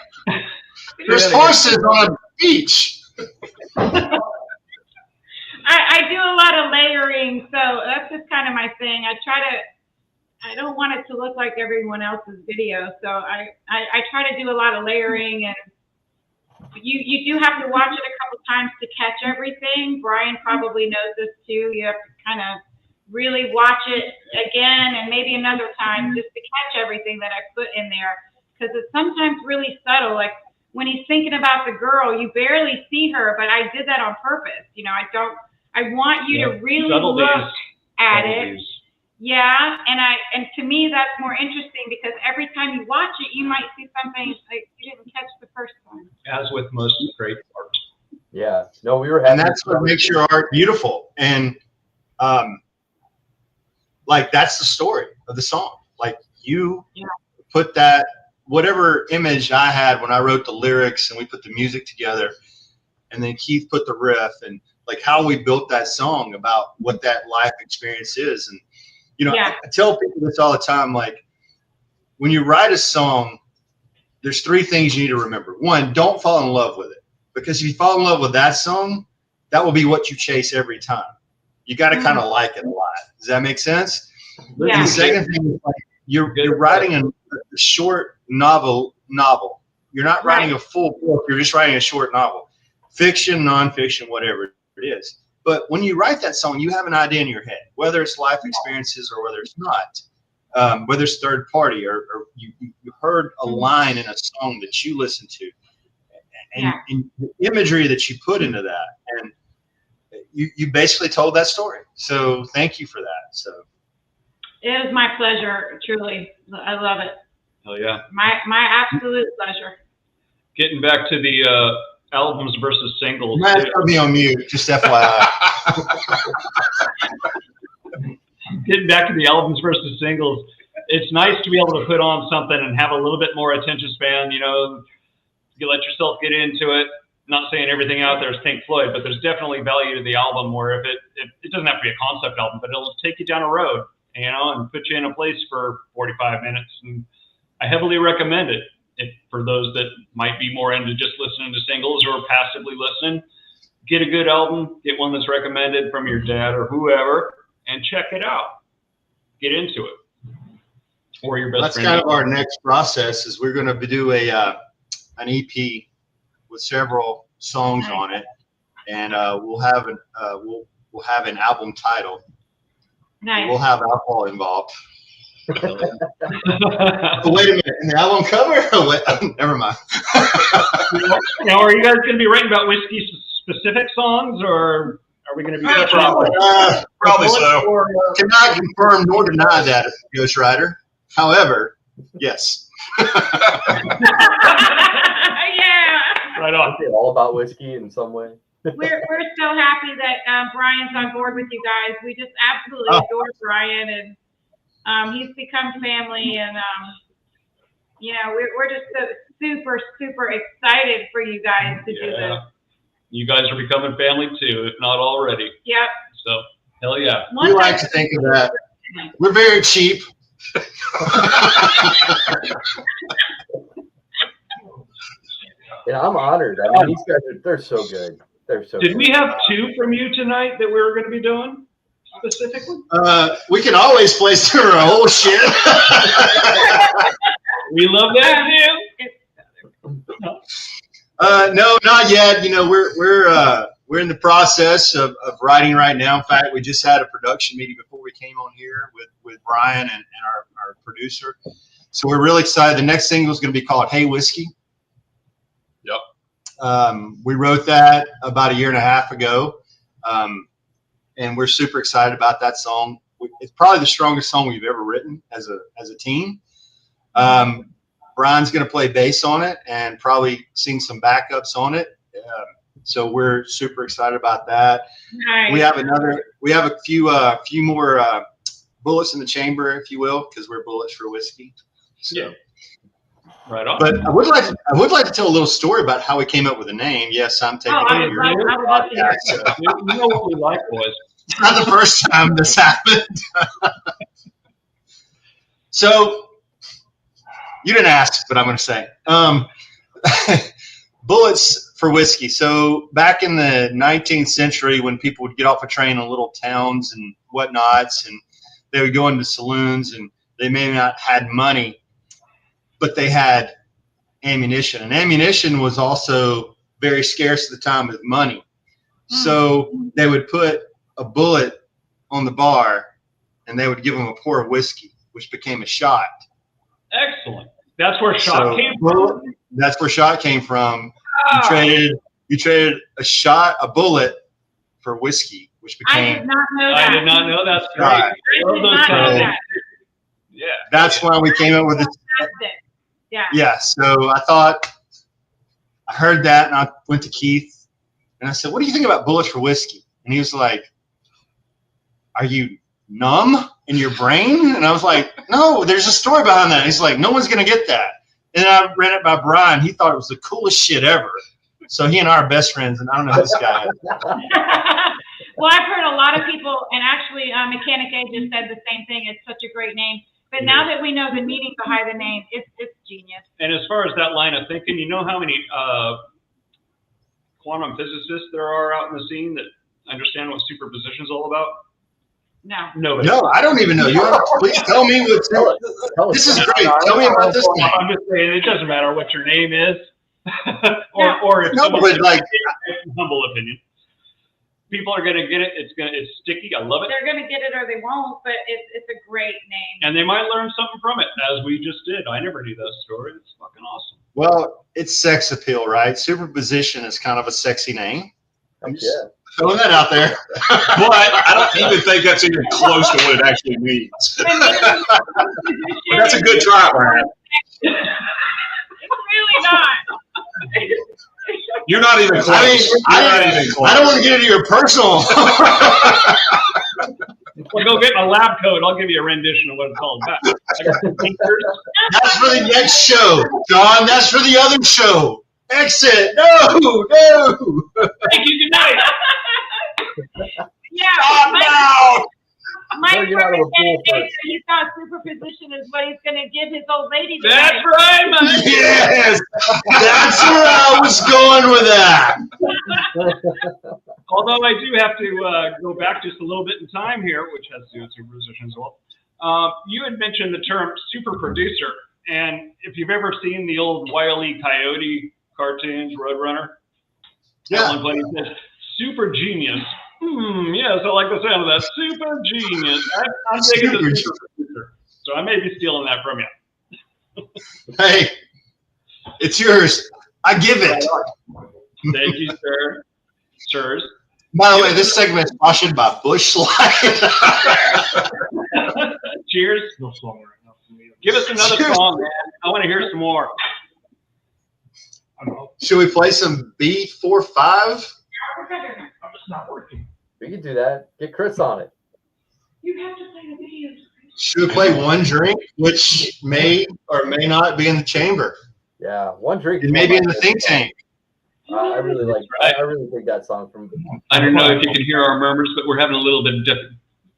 There's horses on a beach. I do a lot of layering, so that's just kind of my thing. I don't want it to look like everyone else's video, so I try to do a lot of layering, and you do have to watch it a couple times to catch everything. Brian probably knows this too. You have to kind of really watch it again and maybe another time just to catch everything that I put in there, because it's sometimes really subtle. Like when he's thinking about the girl, you barely see her, but I did that on purpose. You know, I want you to really look at it. Yeah, and to me that's more interesting because every time you watch it, you might see something like you didn't catch the first time. As with most great art. Yeah. No, we were having. And that's what makes your art beautiful. And like that's the story of the song. Like you put that whatever image I had when I wrote the lyrics and we put the music together, and then Keith put the riff and like how we built that song about what that life experience is. And you know, I tell people this all the time, like when you write a song, there's 3 things you need to remember. 1, don't fall in love with it, because if you fall in love with that song, that will be what you chase every time. You got to kind of like it a lot. Does that make sense? Yeah. And the second thing is like you're writing a short novel. You're not writing a full book. You're just writing a short novel, fiction, nonfiction, whatever it is. But when you write that song, you have an idea in your head, whether it's life experiences or whether it's not, whether it's third party or you heard a line in a song that you listened to, and the imagery that you put into that, and you basically told that story. So thank you for that. So it was my pleasure, truly. I love it. Hell yeah. My absolute pleasure. Getting back to the albums versus singles. You might put me on mute, just FYI. Getting back to the albums versus singles, it's nice to be able to put on something and have a little bit more attention span. You know, you let yourself get into it. Not saying everything out there is Pink Floyd, but there's definitely value to the album where if it doesn't have to be a concept album, but it'll take you down a road, you know, and put you in a place for 45 minutes. And I heavily recommend it. For those that might be more into just listening to singles or passively listening, get a good album, get one that's recommended from your dad or whoever, and check it out. Get into it. Or your best friend. That's kind of our next process is we're going to do an EP with several songs on it, and we'll have an album title. Nice. We'll have alcohol involved. Wait a minute, an album cover? Oh, wait, never mind. Now, are you guys going to be writing about whiskey specific songs, or are we going to be probably so? Cannot confirm nor deny that, ghostwriter. However, yes. Yeah. Right on. It's all about whiskey in some way. We're so happy that Brian's on board with you guys. We just absolutely adore Brian, and he's become family, and you know, we're just so super excited for you guys to do this. You guys are becoming family too, if not already. Yep. So hell yeah. We like to think of that. We're very cheap. And I'm honored. I mean, these guys they're so good. They're so Did good. we have 2 from you tonight that we were going to be doing specifically? We can always play some of our old shit. We love that too. No, not yet. You know, we're in the process of writing right now. In fact, we just had a production meeting before we came on here with Brian and our producer. So we're really excited. The next single is going to be called Hey Whiskey. Yep. We wrote that about 1.5 years ago. And we're super excited about that song. It's probably the strongest song we've ever written as a team. Brian's going to play bass on it and probably sing some backups on it. So we're super excited about that. Nice. We have a few more bullets in the chamber, if you will, because we're bullets for whiskey. So. Yeah. Right on. But I would like to tell a little story about how we came up with the name. Yes, I'm taking I over would your love to hear podcast. it. You know what we like, boys. It's not the first time this happened. So you didn't ask, but I'm going to say bullets for whiskey. So back in the 19th century, when people would get off a train in little towns and whatnots, and they would go into saloons, and they may not had money, but they had ammunition, and ammunition was also very scarce at the time with money. So they would put a bullet on the bar, and they would give them a pour of whiskey, which became a shot. Excellent. That's where shot came from. That's where shot came from. Oh, You traded a bullet for whiskey, which I became. did not know that. I did not know that's Right. great. I did not know that. Yeah. That's why we came up with this. Fantastic. Yeah. Yeah. So I heard that, and I went to Keith, and I said, "What do you think about bullets for whiskey?" And he was like, "Are you numb in your brain?" And I was like, "No, there's a story behind that." And he's like, "No one's gonna get that." And then I ran it by Brian. He thought it was the coolest shit ever. So he and I are best friends, and I don't know who this guy is. Well, I've heard a lot of people, and actually Mechanic A just said the same thing. It's such a great name. But now that we know the meaning behind the name, it's genius. And as far as that line of thinking, you know how many quantum physicists there are out in the scene that understand what superposition is all about? No. Nobody. No, I don't even know. Please tell me what's. This is great. Tell me about this thing. I'm just saying, it doesn't matter what your name is, or if No, someone but like, humble opinion. People are gonna get it. It's sticky. I love it, They're going to get it or they won't, but it's a great name. and they might learn something from it, as we just did. I never knew that story. It's fucking awesome. well, it's sex appeal, right? Superposition is kind of a sexy name. I'm just Yeah. throwing that out there. But I don't even think that's even close to what it actually means. That's a good try, Brian. It's really not. You're not even close. I don't want to get into your personal. Well, go get my lab coat. I'll give you a rendition of what it's all about. I got some tinkers. That's for the next show, John. That's for the other show. Exit. No. Thank you. Good night. Yeah. Mike's Well, you're out of a representing pool Dave, so he thought superposition is what he's going to give his old lady That's tonight. right, Mike. Yes, that's where I was going with that. Although I do have to go back just a little bit in time here, which has to do with superposition as well. You had mentioned the term super producer, and if you've ever seen the old Wile E. Coyote cartoons, Roadrunner, Yeah. at one point he says, "Super genius." Yes, I like the sound of that. Super genius. I'm taking the super producer, so I may be stealing that from you. Hey, it's yours. I give it. Thank you, sir. Sirs. By the way, this segment is sponsored by Bush Light. Cheers. No song right now for me. Give us another Cheers. song, man. I want to hear some more. I don't know. Should we play some B45? It's not working. We can do that. Get Chris on it. You have to play the videos. Should we play One Drink, which may or may not be in the chamber? Yeah, one drink. It may be in the think tank. I really like. Right. I really think that song from. I don't know if you can hear our murmurs, but we're having a little bit of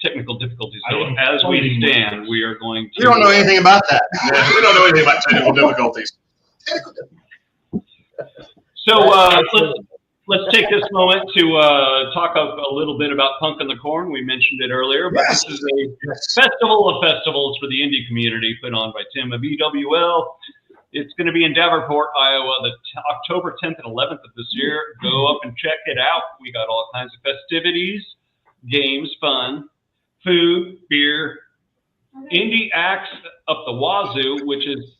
technical difficulties. So as we stand, we are going to. We don't know anything about that. Yeah, we don't know anything about technical difficulties. So let's take this moment to talk a little bit about Punk in the Corn. We mentioned it earlier, but Yes. this is a festival of festivals for the indie community put on by Tim of EWL. It's going to be in Davenport, Iowa, October 10th and 11th of this year. Go up and check it out. We got all kinds of festivities, games, fun, food, beer, indie acts up the wazoo, which is,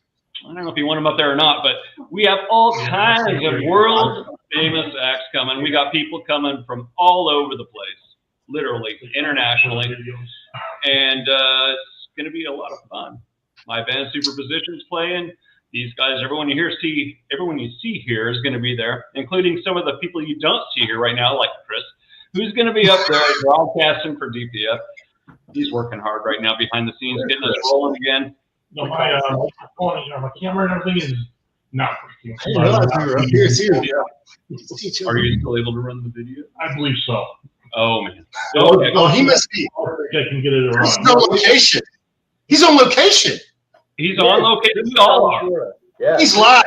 I don't know if you want them up there or not, but we have all kinds of world famous acts coming. We got people coming from all over the place, literally, internationally. And it's going to be a lot of fun. My band Superposition's playing. These guys, everyone you see here is going to be there, including some of the people you don't see here right now, like Chris, who's going to be up there broadcasting for DPF. He's working hard right now behind the scenes, getting us rolling again. No, my camera and everything is not working. I didn't realize we were up here too. Are you still able to run the video? I believe so. Oh, man. Okay. Oh, he must be. I can get it Chris around. is on location. He's on location. He's on location. We all are. Yeah. He's live.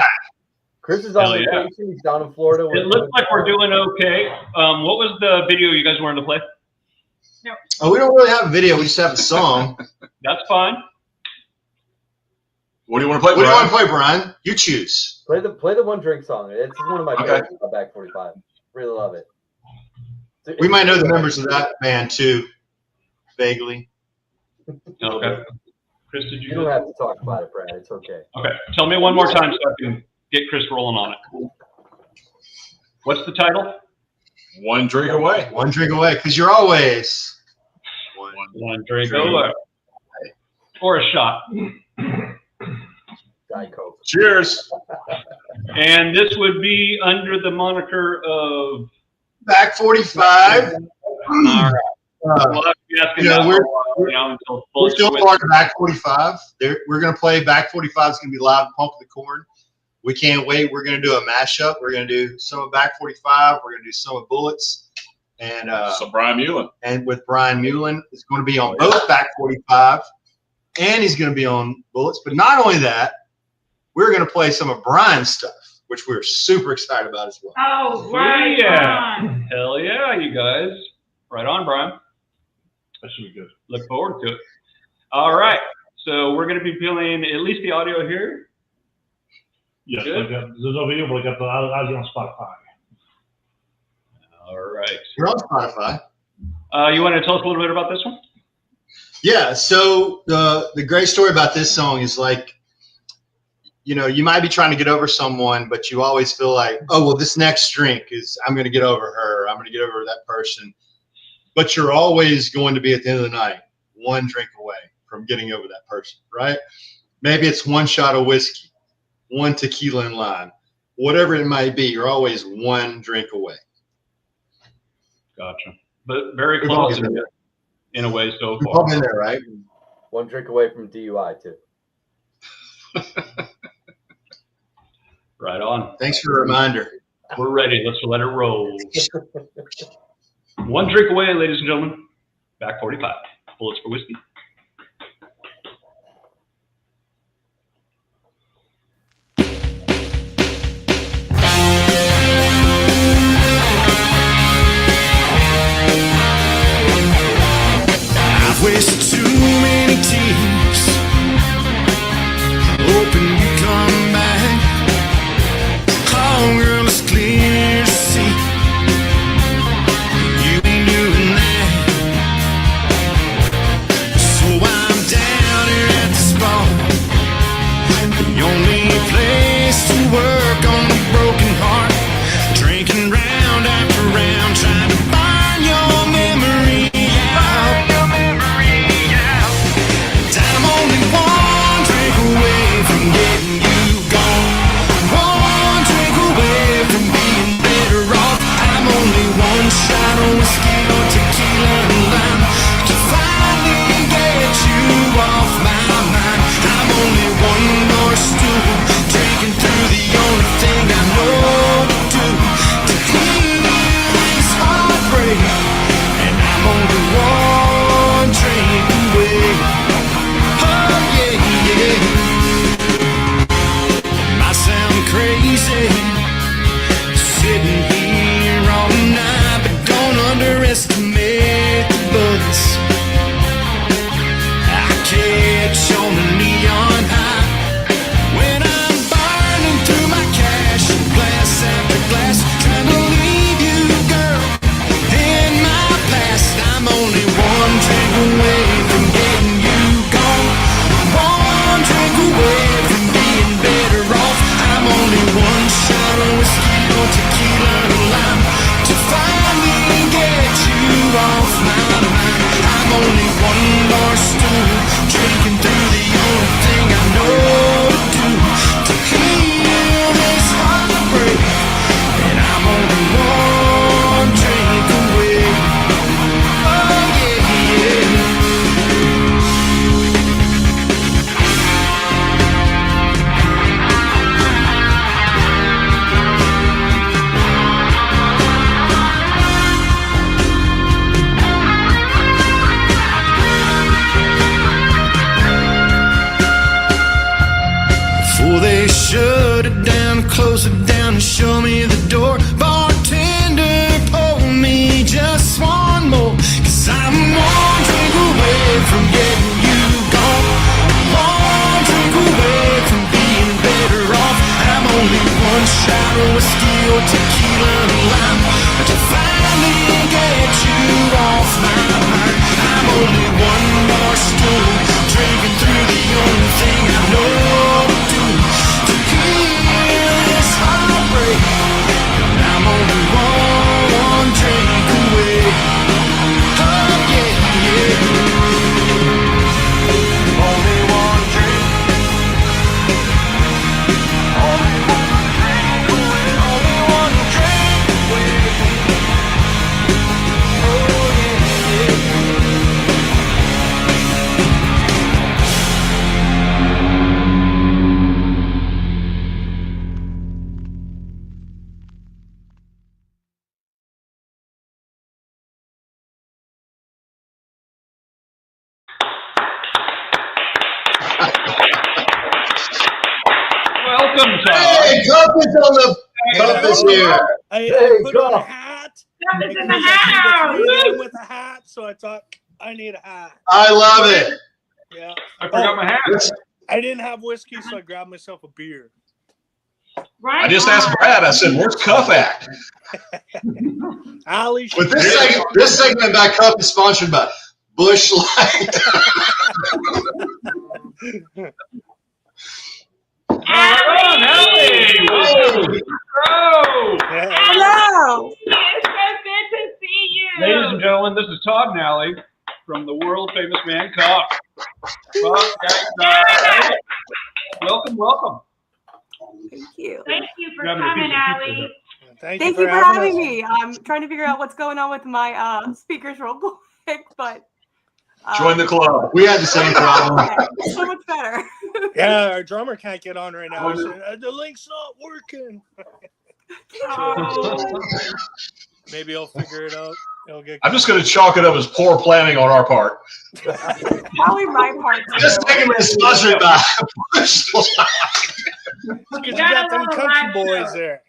Chris is on Hell yeah. vacation. He's down in Florida. It looks like we're doing okay. What was the video you guys wanted to play? Oh, we don't really have a video. We just have a song. That's fine. What do you want to play? What do you want Brian? to play, Brian? You choose. Play the one drink song. It's one of my Okay. favorites about Back 45. Really love it. We might know the members of that band too, vaguely. Okay. Chris, did You you? don't have to talk about it, Brad. It's okay. Okay. Tell me one more time so I can get Chris rolling on it. What's the title? One drink away. One drink away, because you're always One drink away. Or a shot. Diet Coke. Cheers. And this would be under the moniker of. Back 45. All right. We'll have to be asking that we're- for a while, until We're Bullets still with- part of Back 45. We're going to play Back 45. It's going to be live at Pump the Corn. We can't wait. We're going to do a mashup. We're going to do some of Back 45. We're going to do some of Bullets. And So Brian Mullen. and with Brian Mullen, it's going to be on both Back 45, and he's going to be on Bullets. But not only that, we're going to play some of Brian's stuff, which we're super excited about as well. Oh, right Yeah. on. Hell yeah, you guys. Right on, Brian. That should be good. Look forward to it. All right. So we're going to be playing at least the audio here. Yes, Good. there's no video, but I got I was on Spotify. All right. You're on Spotify. You want to tell us a little bit about this one? Yeah. So the great story about this song is like, you know, you might be trying to get over someone, but you always feel like, oh, well, this next drink is I'm going to get over her. I'm going to get over that person. But you're always going to be at the end of the night one drink away from getting over that person, right? Maybe it's one shot of whiskey, one tequila and lime, whatever it might be. You're always one drink away. Gotcha. But very We've all close been there. in a way so We've all far. been there, right? One drink away from DUI, too. Right on. Thanks for the reminder. We're ready. Let's let it roll. One drink away, ladies and gentlemen. Back 45. Bullets for whiskey. I've wasted too many tears, hoping you come back. Oh, girl, it's clear to see you ain't doing that. So I'm down here at the spot, the only place to work on a broken heart, drinking round after round, trying to find your memory out. Time mine. I'm only one more stool, drinking through the only thing I know to do to heal this heartbreak. And I'm only one drink away. Oh yeah, yeah. Before they shut it down, close it down, and show me the door, bartender, pour me just one more. 'Cause I'm one drink away from getting you gone, one drink away from being better off. I'm only one shot of whiskey or tequila and lime to finally get you off my mind. I'm only one more stool, drinking through the only thing I know to do to heal this heartbreak. And I'm only one drink away. Oh yeah, yeah. Only one drink. Only one drink away. Only one drink away. Oh yeah, yeah. Welcome, Tom. Hey, KuF is on the KuF is here. I Hey, put on a go. hat. Stuff is in the because I see house. the 3 Woo! with a hat, so I thought I need a hat. I love it. Yeah. I forgot my hat. I didn't have whiskey, so I grabbed myself a beer. Right I just asked on. Brad. I said, "Where's KuF at?" Allie, But this segment by KuF is sponsored by Bush Light. Right on, Allie. Welcome to the show. Hello. It's so good to see you. Ladies and gentlemen, this is Todd and Allie from the world famous man KuF. Welcome, welcome. Thank you. Thank you for Grab me a coming, piece of pizza Allie. Thank you for having me. I'm trying to figure out what's going on with my speakers real quick, but Join the club. We had the same problem. okay, so much better. Yeah, our drummer can't get on right now. He said, the link's not working. Oh, Maybe he'll figure it out. He'll get. I'm just going to chalk it up as poor planning on our part. Probably my part. This segment is sponsored by Bush Light. Because you got them country boys there.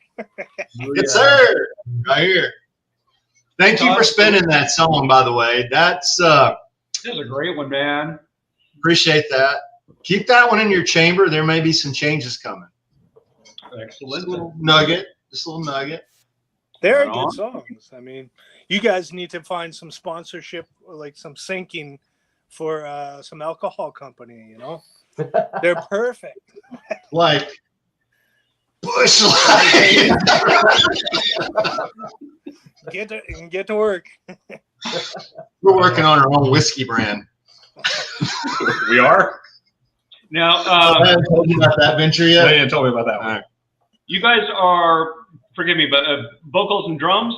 Yes, sir. Right here. Thank you for spinning that song, by the way. That's This is a great one, man. appreciate that. Keep that one in your chamber. There may be some changes coming. Excellent. Just a little nugget. Just a little nugget. They're Right on. good songs. I mean, you guys need to find some sponsorship, or like some syncing for some alcohol company, you know? They're perfect. Like Bush Light. Get to work. We're working on our own whiskey brand. We are. Now, I haven't told you about that venture They yet. didn't tell me about that All one. right. you guys are, forgive me, but vocals and drums?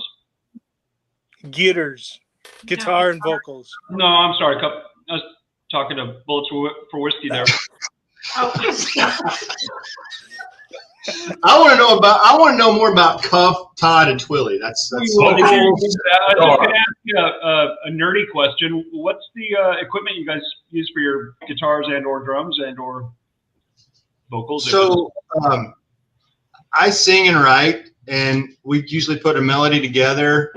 Guitars, guitar and vocals. No, I'm sorry. I was talking to Bullets for Whiskey there. oh. I want to know more about KuF, Todd, and Twilly. That's Well, I was cool. just going to ask you a nerdy question. What's the equipment you guys use for your guitars and or drums and or vocals? so. I sing and write, and we usually put a melody together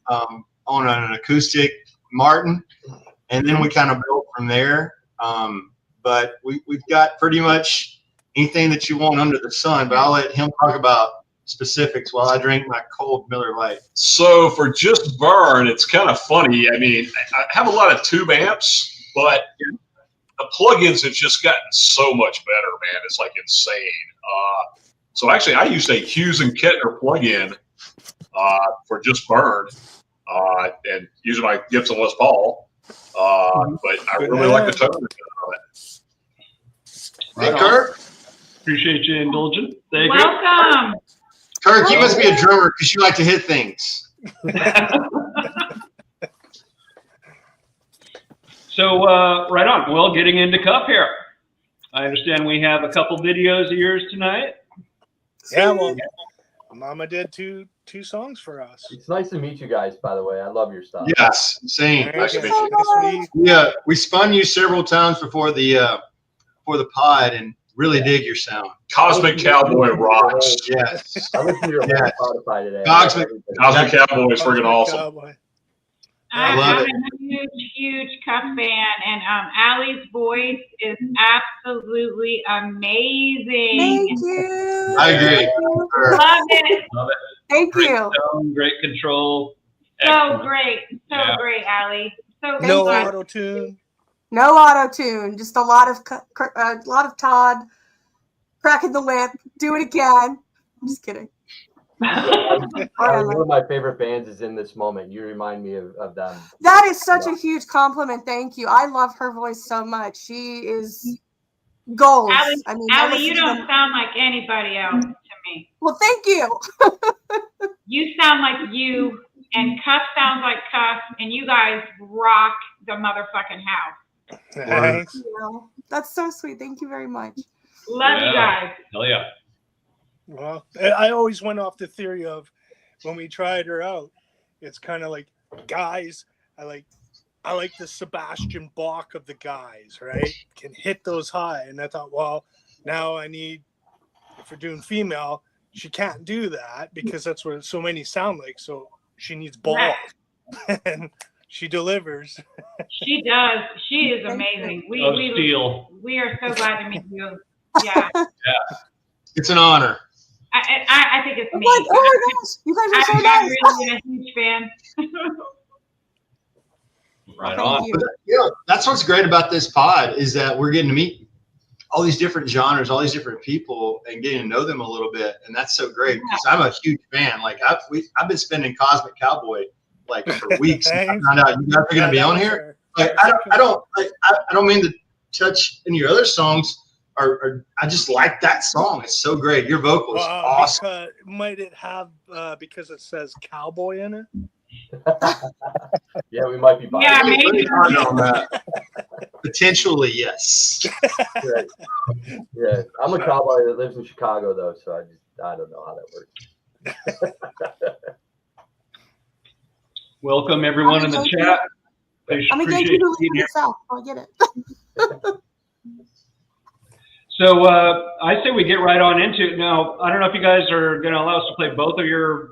on an acoustic Martin, and then we kind of build from there. But we've got pretty much anything that you want under the sun. But I'll let him talk about specifics while I drink my cold Miller Lite. So for just burn, it's kind of funny. I mean, I have a lot of tube amps, but the plugins have just gotten so much better, man. It's like insane. So actually, I used a Hughes and Kettner plugin for just burn. and using my Gibson Les Paul. But I really like the tone of it. Hey, Kirk. Appreciate you indulging. Thank Welcome. Kirk, you must be a drummer because you like to hit things. So, right on. Well, getting into KuF here. I understand we have a couple videos of yours tonight. Yeah, well, Mama did two songs for us. It's nice to meet you guys, by the way. I love your stuff. Yes, same. Nice to meet you. Yeah, we spun you several times before the pod and really dig your sound. Cosmic Cowboy rocks. Yes. I listened to your Yeah. Spotify today. Cosmic Cowboy is freaking awesome. Cowboy. I love I'm it. a huge KuF fan, and Allie's voice is absolutely amazing. Thank you. I agree. Love it. Love it. Thank Great you. tone, great control. So Excellent. great. So Yeah. great, Allie. So No good. auto tune. No auto tune, just a lot of Todd cracking the whip. Do it again. I'm just kidding. One of my favorite bands is In This Moment. You remind me of them. That is such a huge compliment. Thank you. I love her voice so much. She is gold. Allie, I mean, Allie, you don't sound like anybody else to me. Well, thank you. You sound like you, and KuF sounds like KuF, and you guys rock the motherfucking house. Thanks. Yeah, that's so sweet. Thank you very much. Love you guys. Hell yeah. Well, I always went off the theory of when we tried her out, it's kind of like guys. I like the Sebastian Bach of the guys, right? Can hit those high, and I thought, well, now I need, if we're doing female, she can't do that because that's what so many sound like. So she needs balls, and she delivers. She does. She is amazing. We are so glad to meet you. Yeah. It's an honor. I think it's me. Oh my gosh, you guys are so nice. I've really been a huge fan. Right on. Yeah, that's what's great about this pod is that we're getting to meet all these different genres, all these different people, and getting to know them a little bit, and that's so great because I'm a huge fan. Like I've been spending Cosmic Cowboy like for weeks. I found out you guys are going to be on here. Like I don't mean to touch any of your other songs. Or I just like that song. It's so great. Your vocal is awesome. Might it have because it says cowboy in it? Yeah, we might be biased. Yeah, maybe. On that. Potentially, yes. Right. Yeah, I'm a cowboy that lives in Chicago though, so I don't know how that works. Welcome everyone in the chat. I'm a gay Appreciate people you being in here. the South. I get it. So I say we get right on into it. Now, I don't know if you guys are going to allow us to play both videos.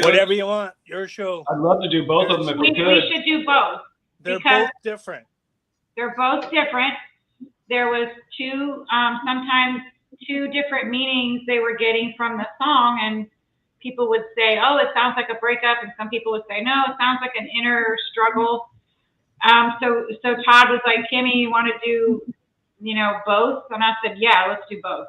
Whatever you want. Your show. I'd love to do both of them if we We could. should do both. They're because both different. They're both different. There was sometimes two different meanings they were getting from the song, and people would say, "Oh, it sounds like a breakup," and some people would say, "No, it sounds like an inner struggle." So Todd was like, "Kimmy, you want to do, both?" And I said, "Yeah, let's do both."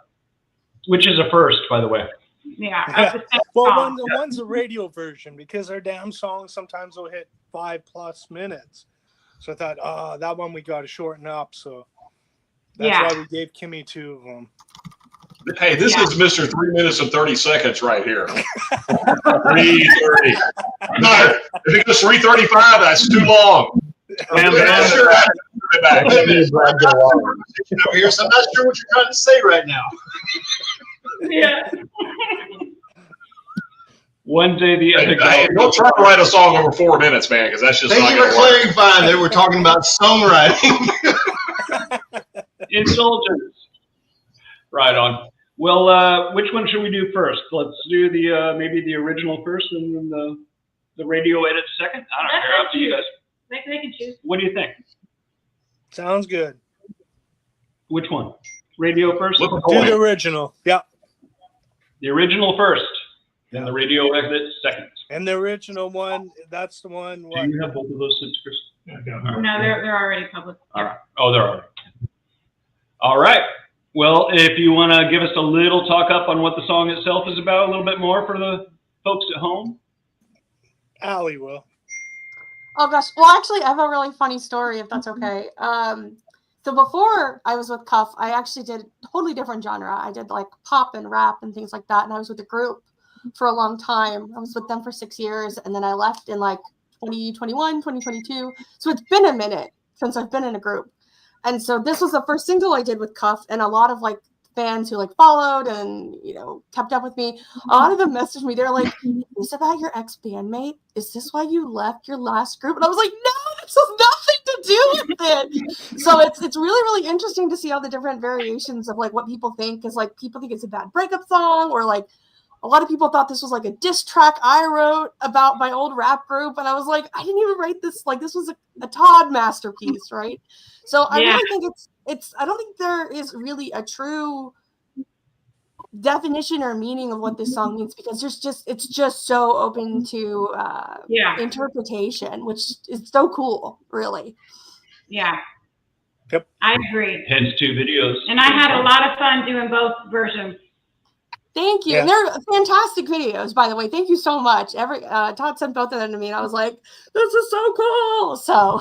Which is a first, by the way. Yeah. Of the same Well, song. one's a radio version because our damn songs sometimes will hit 5+ minutes. So I thought, that one we got to shorten up. So that's why we gave Kimmy 2 of them. Hey, this is Mr. 3 minutes and 30 seconds right here. 3:30. No, if it goes 3:35, that's too long. I'm not sure how to do it back. Over here, so I'm not sure what you're trying to say right now. Yeah. One day the epic. Hey, don't try to write a song over 4 minutes, man, because that's just Thank not you for going to work. clarifying that we're talking about songwriting. Indulgence. Right on. Well, which one should we do first? Let's do maybe the original first and then the radio edit second. I don't care. Up to you guys. They can choose. What do you think? Sounds good. Which one? Radio first? Do the original. Yeah. The original first, then the radio edit second. And the original one, that's the one. Do you have both of those since Chris? No, they're already public. All right. Oh, they're already. All right. Well, if you want to give us a little talk up on what the song itself is about, a little bit more for the folks at home. Allie will. Oh gosh. Well, actually, I have a really funny story, if that's okay. So before I was with KuF, I actually did a totally different genre. I did like pop and rap and things like that. And I was with a group for a long time. I was with them for 6 years. And then I left in like 2021, 2022. So it's been a minute since I've been in a group. And so this was the first single I did with KuF. And a lot of like fans who like followed and, you know, kept up with me, a lot of them messaged me. They're like, is this about your ex-bandmate? Is this why you left your last group? And I was like, no, this has nothing to do with it. So it's really, really interesting to see all the different variations of like what people think. Because like people think it's a bad breakup song, or like a lot of people thought this was like a diss track I wrote about my old rap group. And I was like, I didn't even write this. Like this was a Todd masterpiece, right? So I really think it's I don't think there is really a true definition or meaning of what this song means, because it's just so open to interpretation, which is so cool, really. Yeah. Yep. I agree. Hence 2 videos. And I had a lot of fun doing both versions. Thank you. Yeah. And they're fantastic videos, by the way. Thank you so much. Todd sent both of them to me, and I was like, this is so cool. So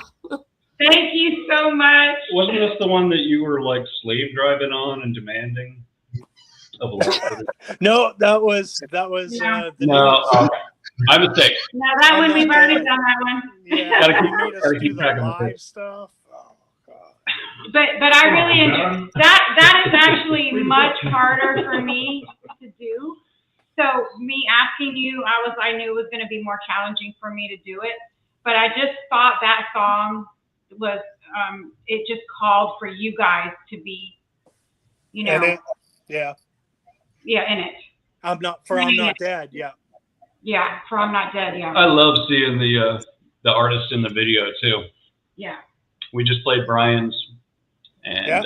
thank you so much. Wasn't this the one that you were like slave driving on and demanding of a lot? No, that was Yeah. the No, new- my mistake. No, that one we've already done that one. yeah, Gotta they keep- made us gotta do keep the track of the live thing. stuff. Oh god. But I really enjoy that is actually much harder for me to do. So me asking you, I knew it was going to be more challenging for me to do it. But I just thought that song was it just called for you guys to be, you know, And it, yeah. in it. I'm not dead. Yeah. Yeah, for I'm Not Dead. Yeah. I love seeing the artist in the video too. Yeah. We just played Brian's, and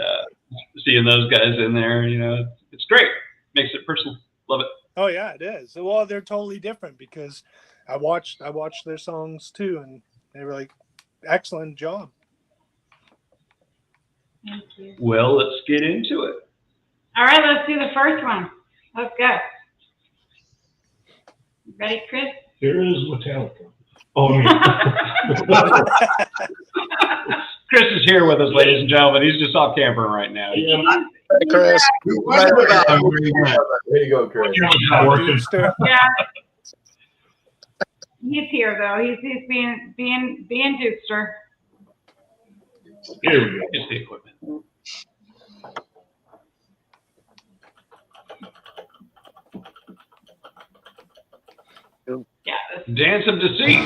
seeing those guys in there, you know, it's great. Makes it personal. Love it. Oh yeah, it is. Well, they're totally different because I watched their songs too, and they were like, excellent job. Thank you. Well, let's get into it. All right, let's do the first one. Let's go. Ready, Chris? Here is Metallica. Oh, no. Chris is here with us, ladies and gentlemen. He's just off camera right now. Yeah. Chris. Way to go, Chris. Brewster. Yeah. He's here though. He's being Dukester. Here we go. It's the equipment. Yeah. Dance of Deceit.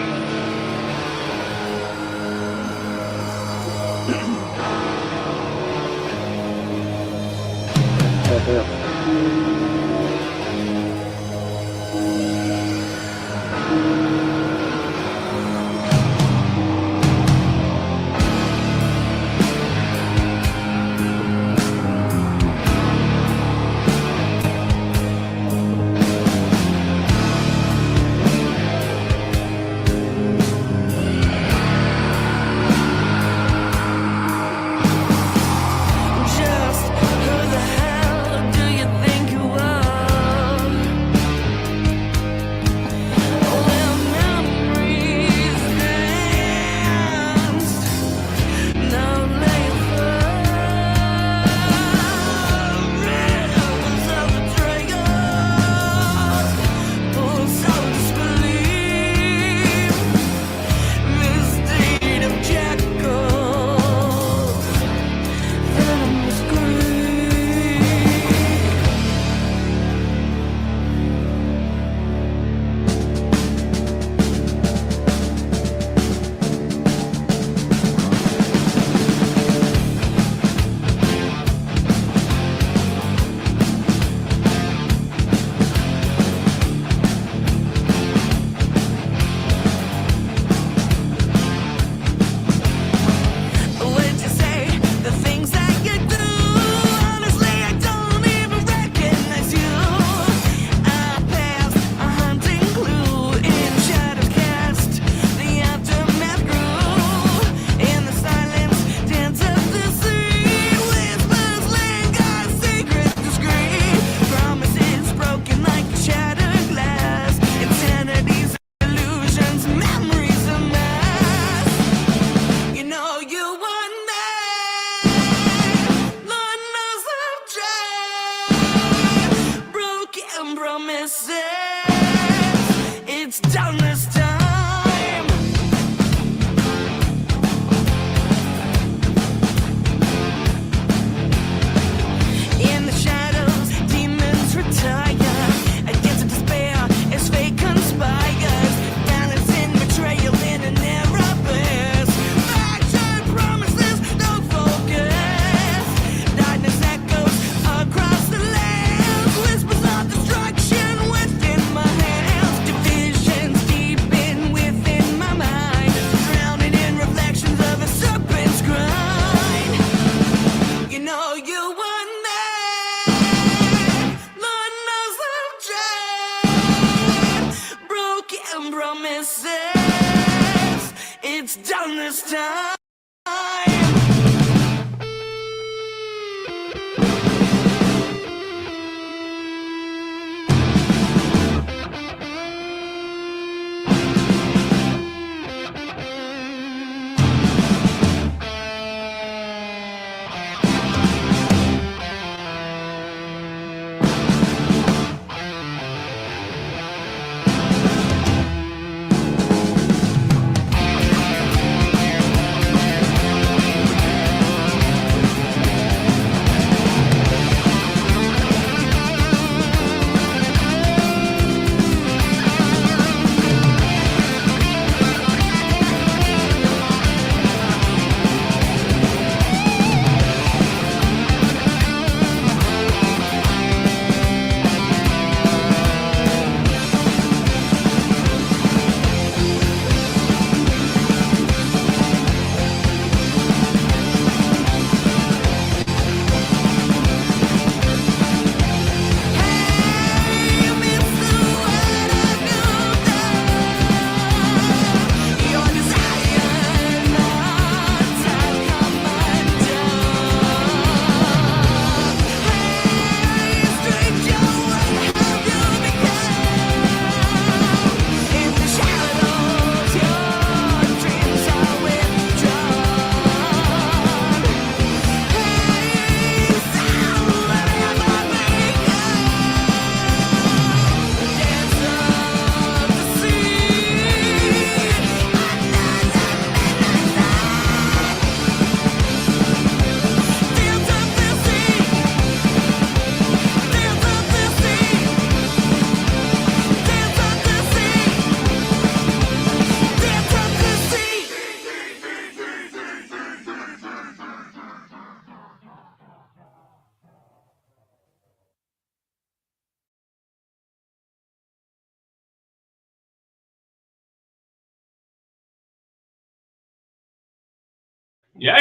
Yeah.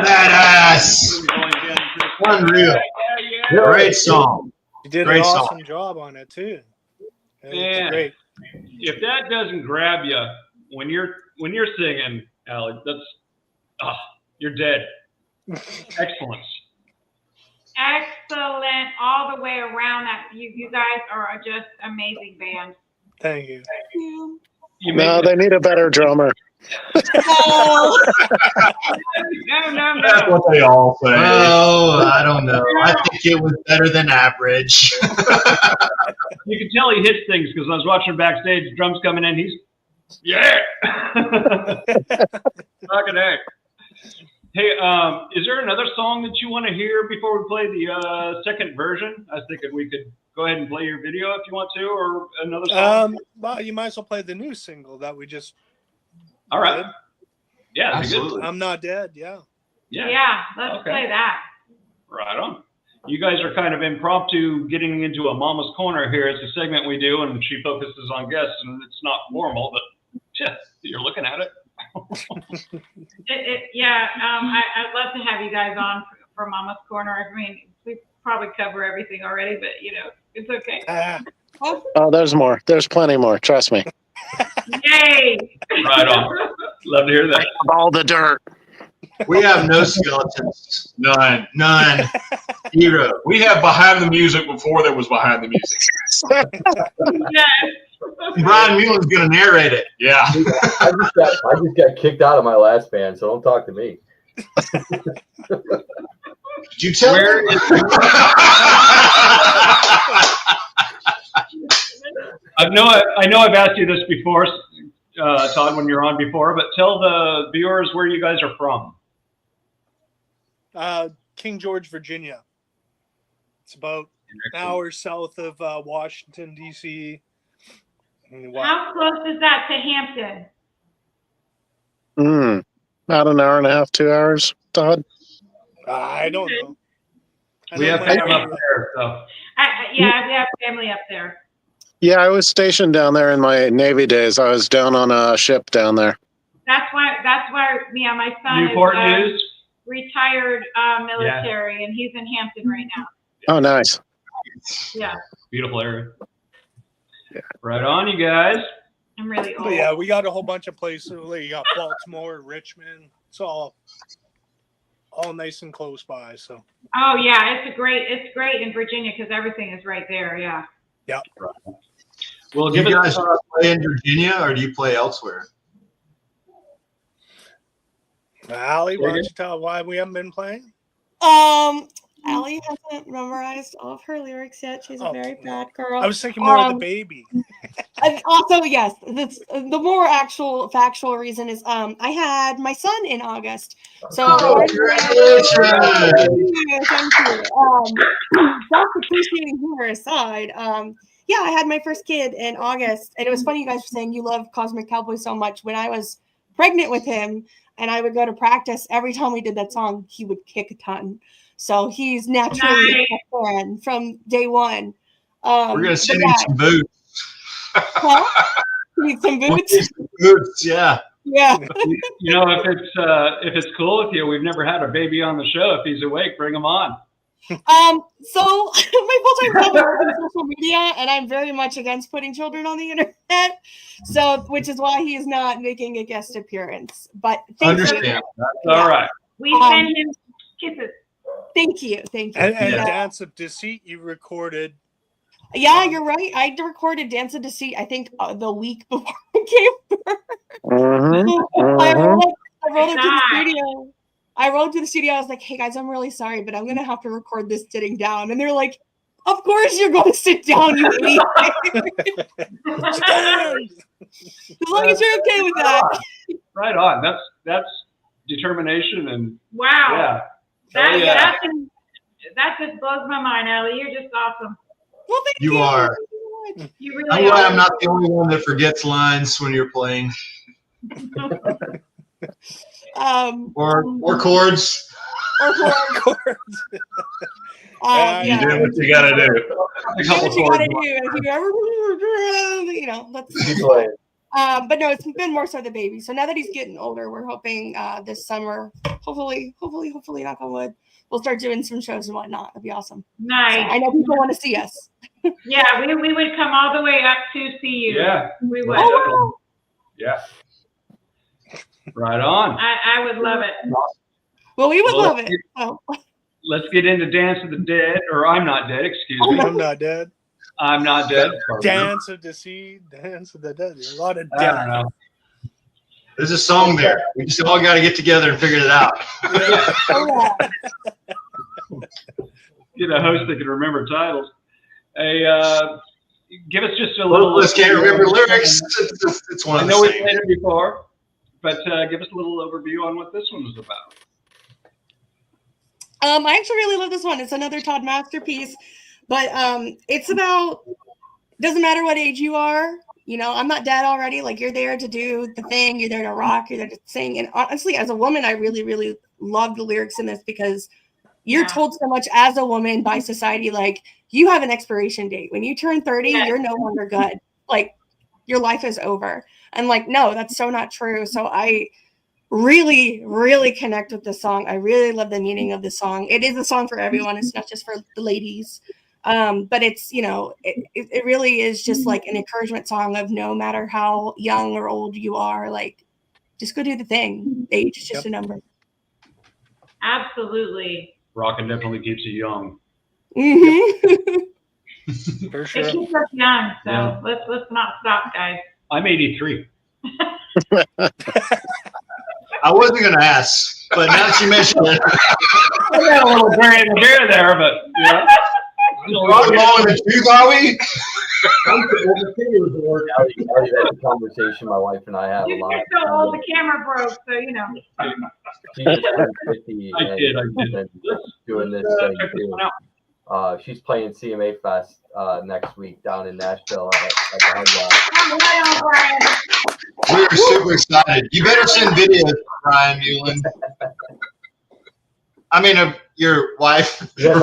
Badass. Unreal. Great song. You did Great an song. awesome job on it too. It was Man. great. If that doesn't grab you when you're singing, Alex, you're dead. Excellence. Excellent all the way around. That you guys are just amazing band. Thank you. No, they need a better drummer. No. That's what they all say. Oh, I don't know. I think it was better than average. You can tell he hits things because I was watching backstage, the drums coming in, he's fucking heck. Hey, is there another song that you want to hear before we play the second version? I was thinking we could go ahead and play your video if you want to, or another song. Well, you might as well play the new single that we just. All right. did. Yeah, Absolutely. I'm Not Dead. Yeah. Yeah, let's play that. Right on. You guys are kind of impromptu getting into a mama's corner here. It's a segment we do, and she focuses on guests, and it's not formal, but yeah, you're looking at it. I'd love to have you guys on for Mama's Corner. I mean, we probably cover everything already, but it's okay. Oh, there's more. There's plenty more. Trust me. Yay! Right on. Love to hear that. All the dirt. We have no skeletons. None. None. Zero. We have behind the music before there was behind the music. Yes. Brian Muellen's going to narrate it. Yeah. I just got kicked out of my last band, so don't talk to me. Did you tell Where him? is I know I've asked you this before, Todd, when you're on before, but tell the viewers where you guys are from. King George, Virginia. It's about an hour south of Washington, D.C. How close is that to Hampton? About an hour and a half, 2 hours, Todd. I don't know. We have family up there, so. I have family up there. Yeah, I was stationed down there in my Navy days. I was down on a ship down there. That's why my son Newport is News? retired military, and he's in Hampton right now. Oh, nice. Yeah. Beautiful area. Yeah. Right on, you guys. I'm really old. But yeah, we got a whole bunch of places. We got Baltimore, Richmond. It's all nice and close by. So. Oh yeah, it's great in Virginia because everything is right there. Yeah. Yeah. Right. Well, Do you give guys us. play in Virginia or do you play elsewhere? Allie, why don't you tell why we haven't been playing? Allie hasn't memorized all of her lyrics yet. She's a very bad girl. I was thinking more of the baby. And also, yes, that's the more actual factual reason is I had my son in August. So Congratulations! thank you. Self-appreciating humor aside, yeah, I had my first kid in August, and it was funny you guys were saying you love Cosmic Cowboy so much. When I was pregnant with him and I would go to practice, every time we did that song, he would kick a ton. So he's naturally a fan from day one. We're gonna send him some boots. Huh? You need some boots? Boots, yeah. Yeah. You know, if it's cool with you, we've never had a baby on the show. If he's awake, bring him on. So my full-time job is on social media, and I'm very much against putting children on the internet. So, which is why he is not making a guest appearance. But thank you. That's all right. We send him kisses. Thank you. And Dance of Deceit you recorded. Yeah, you're right. I recorded Dance of Deceit, I think, the week before I came through. I rolled up to the studio. I rolled to the studio. I was like, hey, guys, I'm really sorry, but I'm going to have to record this sitting down. And they're like, of course you're going to sit down, you idiot. As long as you're okay with that. Right on. That's determination and wow. Yeah. That just blows my mind, Allie. You're just awesome. Well, thank you are. You really I'm are. glad I'm not the only one that forgets lines when you're playing. Or chords. Or chords. You do what you gotta do. Do what you gotta do. If you ever, you know, let's Keep playing. But no, it's been more so the baby. So now that he's getting older, we're hoping this summer, hopefully, knock on wood, we'll start doing some shows and whatnot. That'd be awesome. Nice. So I know people want to see us. Yeah, we would come all the way up to see you. Yeah. We would. Oh, wow. Yeah. Right on. I would love it. Well, we would love it. Let's get into Dance of the Dead, or I'm Not Dead, excuse me. I'm not dead. I'm Not Dead. Dance of Deceit, Dance of the Dead. A lot of I don't know. There's a song there. We just all got to get together and figure it out. Get a host that can remember titles. Hey, give us just a little. Let's can't remember lyrics. It's one of I know the we've same. played it before, but give us a little overview on what this one was about. I actually really love this one. It's another Todd masterpiece, but it's about, doesn't matter what age you are, you know, I'm not dead already. Like, you're there to do the thing, you're there to rock, you're there to sing. And honestly, as a woman, I really, really love the lyrics in this because you're told so much as a woman by society, like, you have an expiration date. When you turn 30, you're no longer good. Like, your life is over. And like, no, that's so not true. So I really, really connect with this song. I really love the meaning of the song. It is a song for everyone. It's not just for the ladies. But it's, you know, it really is just like an encouragement song of no matter how young or old you are, like, just go do the thing. Age is just a number. Absolutely. Rockin' definitely keeps you young. Mm-hmm. For sure. It keeps us young, so Yeah. let's not stop, guys. I'm 83. I wasn't going to ask, but now that you mentioned it. I got a little gray in the hair there, but yeah. Rock and roll in the tooth, are we? Already had a conversation my wife and I have a You're lot. so old, the camera broke, so you know. She just turned 50 I did. and doing this thing Check this too. one out. She's playing CMA Fest next week down in Nashville at the Hard Rock. Come on, Brian. We're super excited. You better send videos, Brian Newland. I mean, of your wife. Yeah,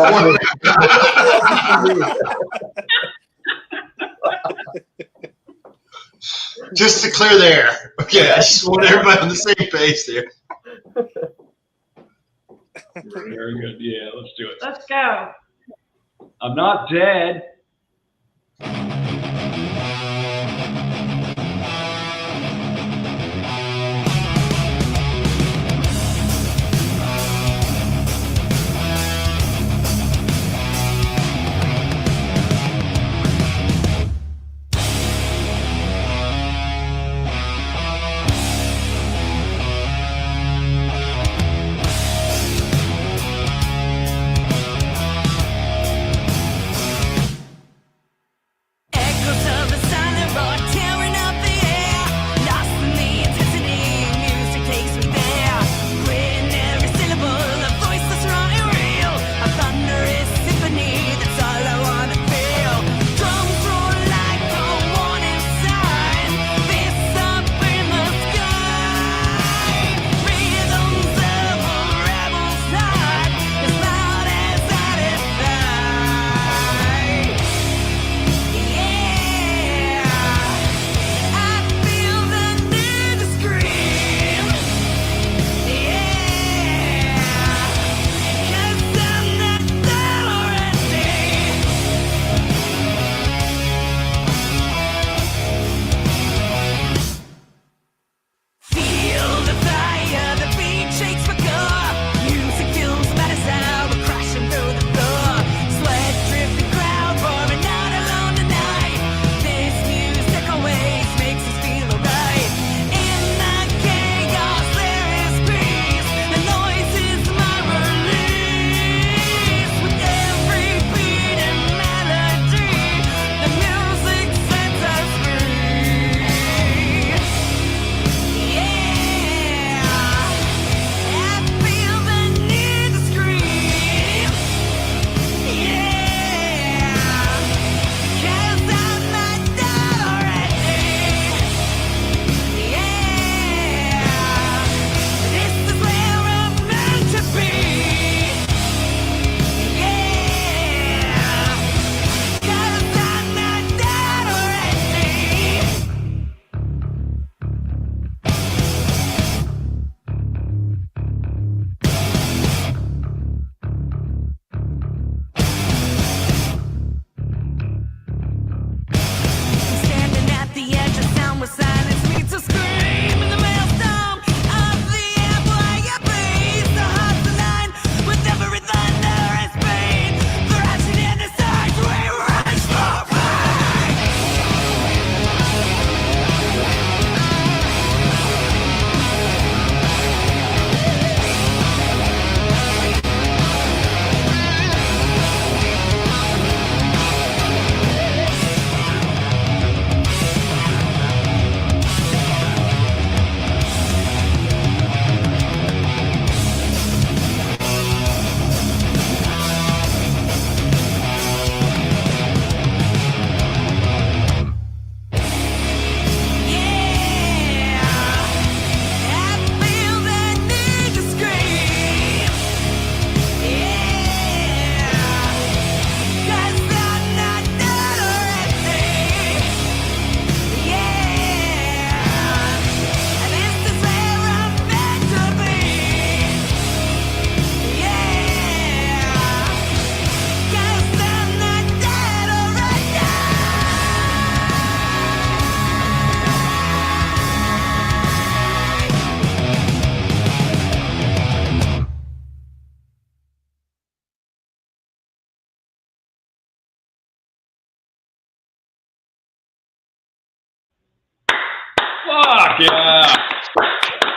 Just to clear the air. Okay, I just want everybody on the same page there. Very good. Yeah, let's do it. Let's go. I'm not dead.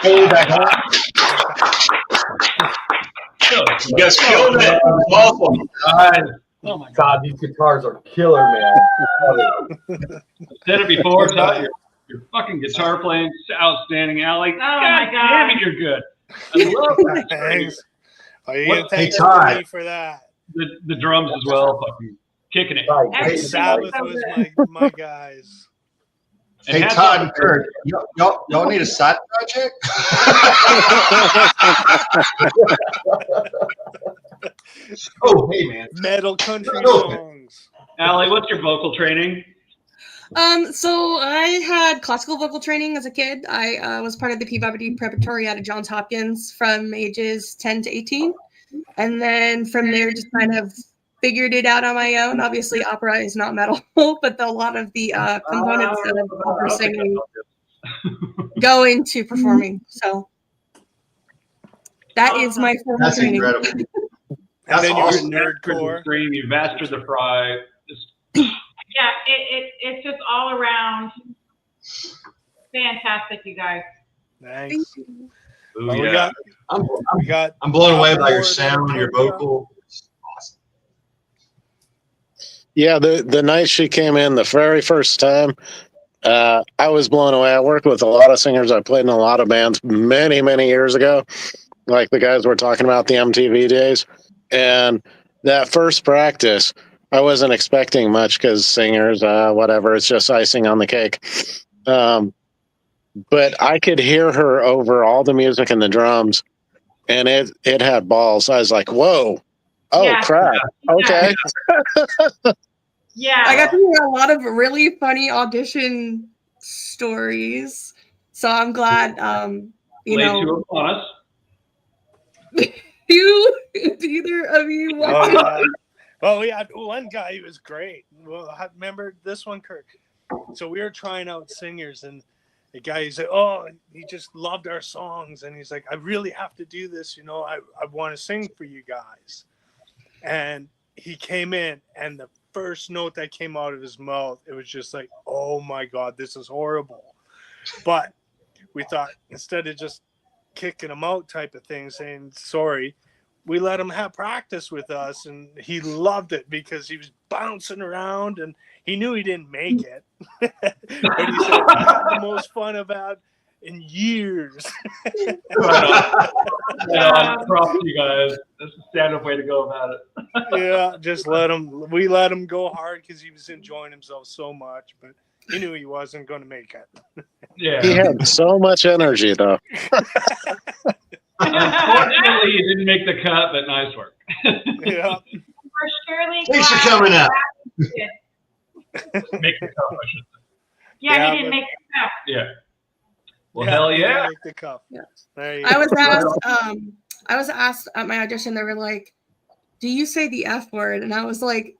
Hey, back on. You guys killed it. Awesome. Oh my God. God, these guitars are killer, man. I've said it before, Todd. Your fucking guitar playing outstanding, Allie. Oh my God. Damn it, you're good. I love that. Thanks. Oh, you What- thank Hey, Todd. me for that. The drums as well, fucking kicking it. Right, Every great. Sabbath so was good. my guys. And Hey, hats Todd off and to Kurt, y'all need a side project? Oh, hey, man. Metal country Oh. songs. Allie, what's your vocal training? So I had classical vocal training as a kid. I was part of the Peabody Preparatory out of Johns Hopkins from ages 10 to 18. And then from there, just kind of figured it out on my own. Obviously, opera is not metal, but a lot of the components of opera singing go into performing. So that is my formal That's training. incredible. And That's then awesome. you're Mastered the nerdcore. stream, you mastered the fry. Yeah, it's just all around fantastic, you guys. Thanks. Ooh, Well, yeah. we got I'm blown away by your more sound, than your Tokyo. vocal. Awesome. Yeah, the night she came in the very first time, I was blown away. I worked with a lot of singers. I played in a lot of bands many, many years ago, like the guys were talking about the MTV days. And that first practice, I wasn't expecting much because singers, whatever, it's just icing on the cake. But I could hear her over all the music and the drums, and it had balls. I was like, whoa. Oh, Yeah. crap. Okay. Yeah. I got to hear a lot of really funny audition stories. So I'm glad, you Lay know, two upon us. either of you Oh, want yeah. Well, we had one guy who was great. Well, I remember this one, Kurt. So we were trying out singers, and the guy, he said, oh, he just loved our songs. And he's like, I really have to do this. You know, I want to sing for you guys. And he came in, and the first note that came out of his mouth, it was just like, oh my God, this is horrible. But we thought, instead of just kicking him out type of thing, saying sorry, we let him have practice with us, and he loved it because he was bouncing around, and he knew he didn't make it. But he said, I had the most fun I've had in years. Right on. Props to you guys. That's a stand-up way to go about it. Yeah, just we let him go hard because he was enjoying himself so much, but he knew he wasn't going to make it. Yeah. He had so much energy, though. Unfortunately, you didn't make the cut, but nice work. Yeah. We're surely Thanks for glad coming out. Make the cut, I should say. Yeah, Yeah, he didn't but- make the cut. Yeah. Well, hell he yeah. didn't make the cup. Yeah. There you I go. was asked at my audition, they were like, do you say the F word? And I was like,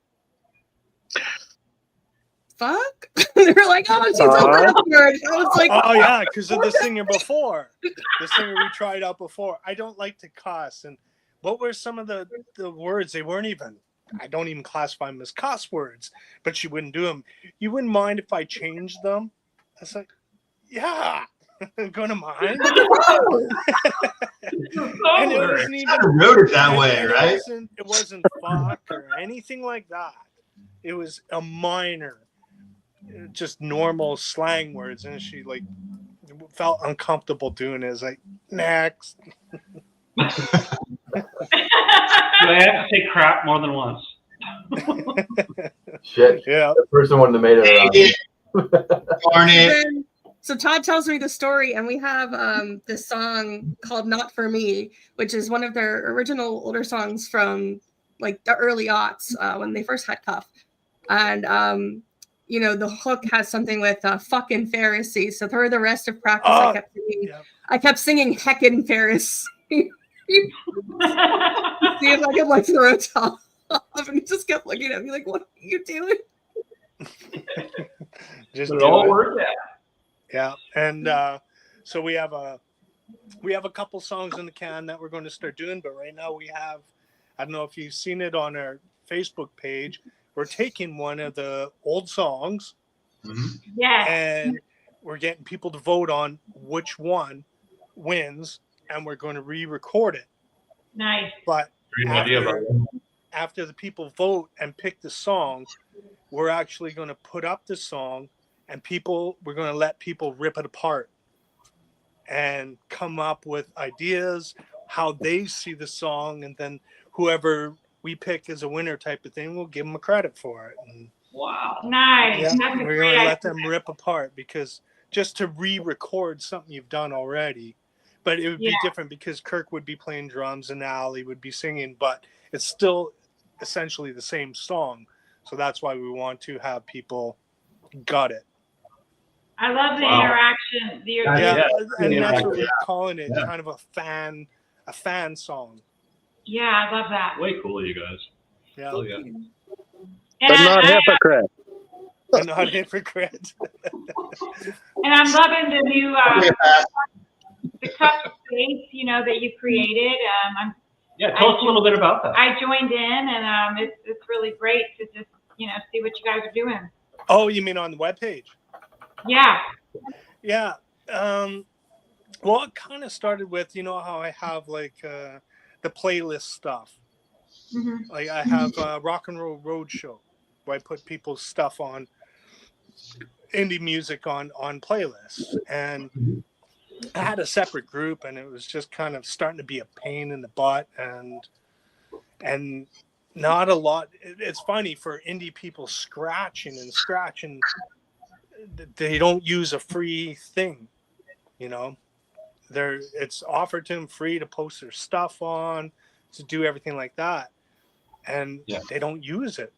fuck? They were like, oh, she said the F word. I was like, Oh yeah, because of the singer before. The singer we tried out before. I don't like to cuss. And what were some of the words? They weren't even, I don't even classify them as cuss words, but she wouldn't do them. You wouldn't mind if I changed them? I was like, yeah, I'm gonna mind. And it wasn't even, I wrote it that way, and right? It wasn't fuck or anything like that. It was a minor, just normal slang words, and she like felt uncomfortable doing it. It's like, next. Do I have to say crap more than once? Shit. Yeah. The person wouldn't have made it around. Darn it. So Todd tells me the story, and we have this song called "Not for Me," which is one of their original older songs from like the early aughts when they first had KuF. And you know, the hook has something with "fucking Pharisee." So for the rest of practice, I kept singing "heckin' Pharisee." See if I could like throw it off, and he just kept looking at me like, "What are you doing?" Just But it do all it. worked out. Yeah, and so we have a couple songs in the can that we're going to start doing, but right now we have, I don't know if you've seen it on our Facebook page, we're taking one of the old songs, Yeah. and we're getting people to vote on which one wins, and we're going to re-record it. Nice. But Great idea, by the way. after the people vote and pick the song, we're actually going to put up the song, and we're going to let people rip it apart and come up with ideas, how they see the song, and then whoever we pick as a winner type of thing, we'll give them a credit for it. And Wow. Nice. yeah, That's a we're great going to idea. let them rip apart, because just to re-record something you've done already, but it would be different because Kirk would be playing drums and Ali would be singing, but it's still essentially the same song. So that's why we want to have people gut it. I love the Wow. interaction. Yeah, and Yeah. that's what we're calling it, Yeah. kind of a fan song. Yeah, I love that. Way cool, you guys. Yeah, Oh, yeah. And But not hypocrite. and not hypocrite. And I'm loving the new the KuF space, that you created. Yeah, tell us a little bit about that. I joined in, and it's really great to just see what you guys are doing. Oh, you mean on the webpage? Yeah. Yeah. Well, it kind of started with, how I have like the playlist stuff. Mm-hmm. Like I have Rock and Roll Roadshow, where I put people's stuff on, indie music on playlists, and I had a separate group, and it was just kind of starting to be a pain in the butt, and not a lot. It's funny for indie people scratching, they don't use a free thing, it's offered to them free to post their stuff on, to do everything like that, and they don't use it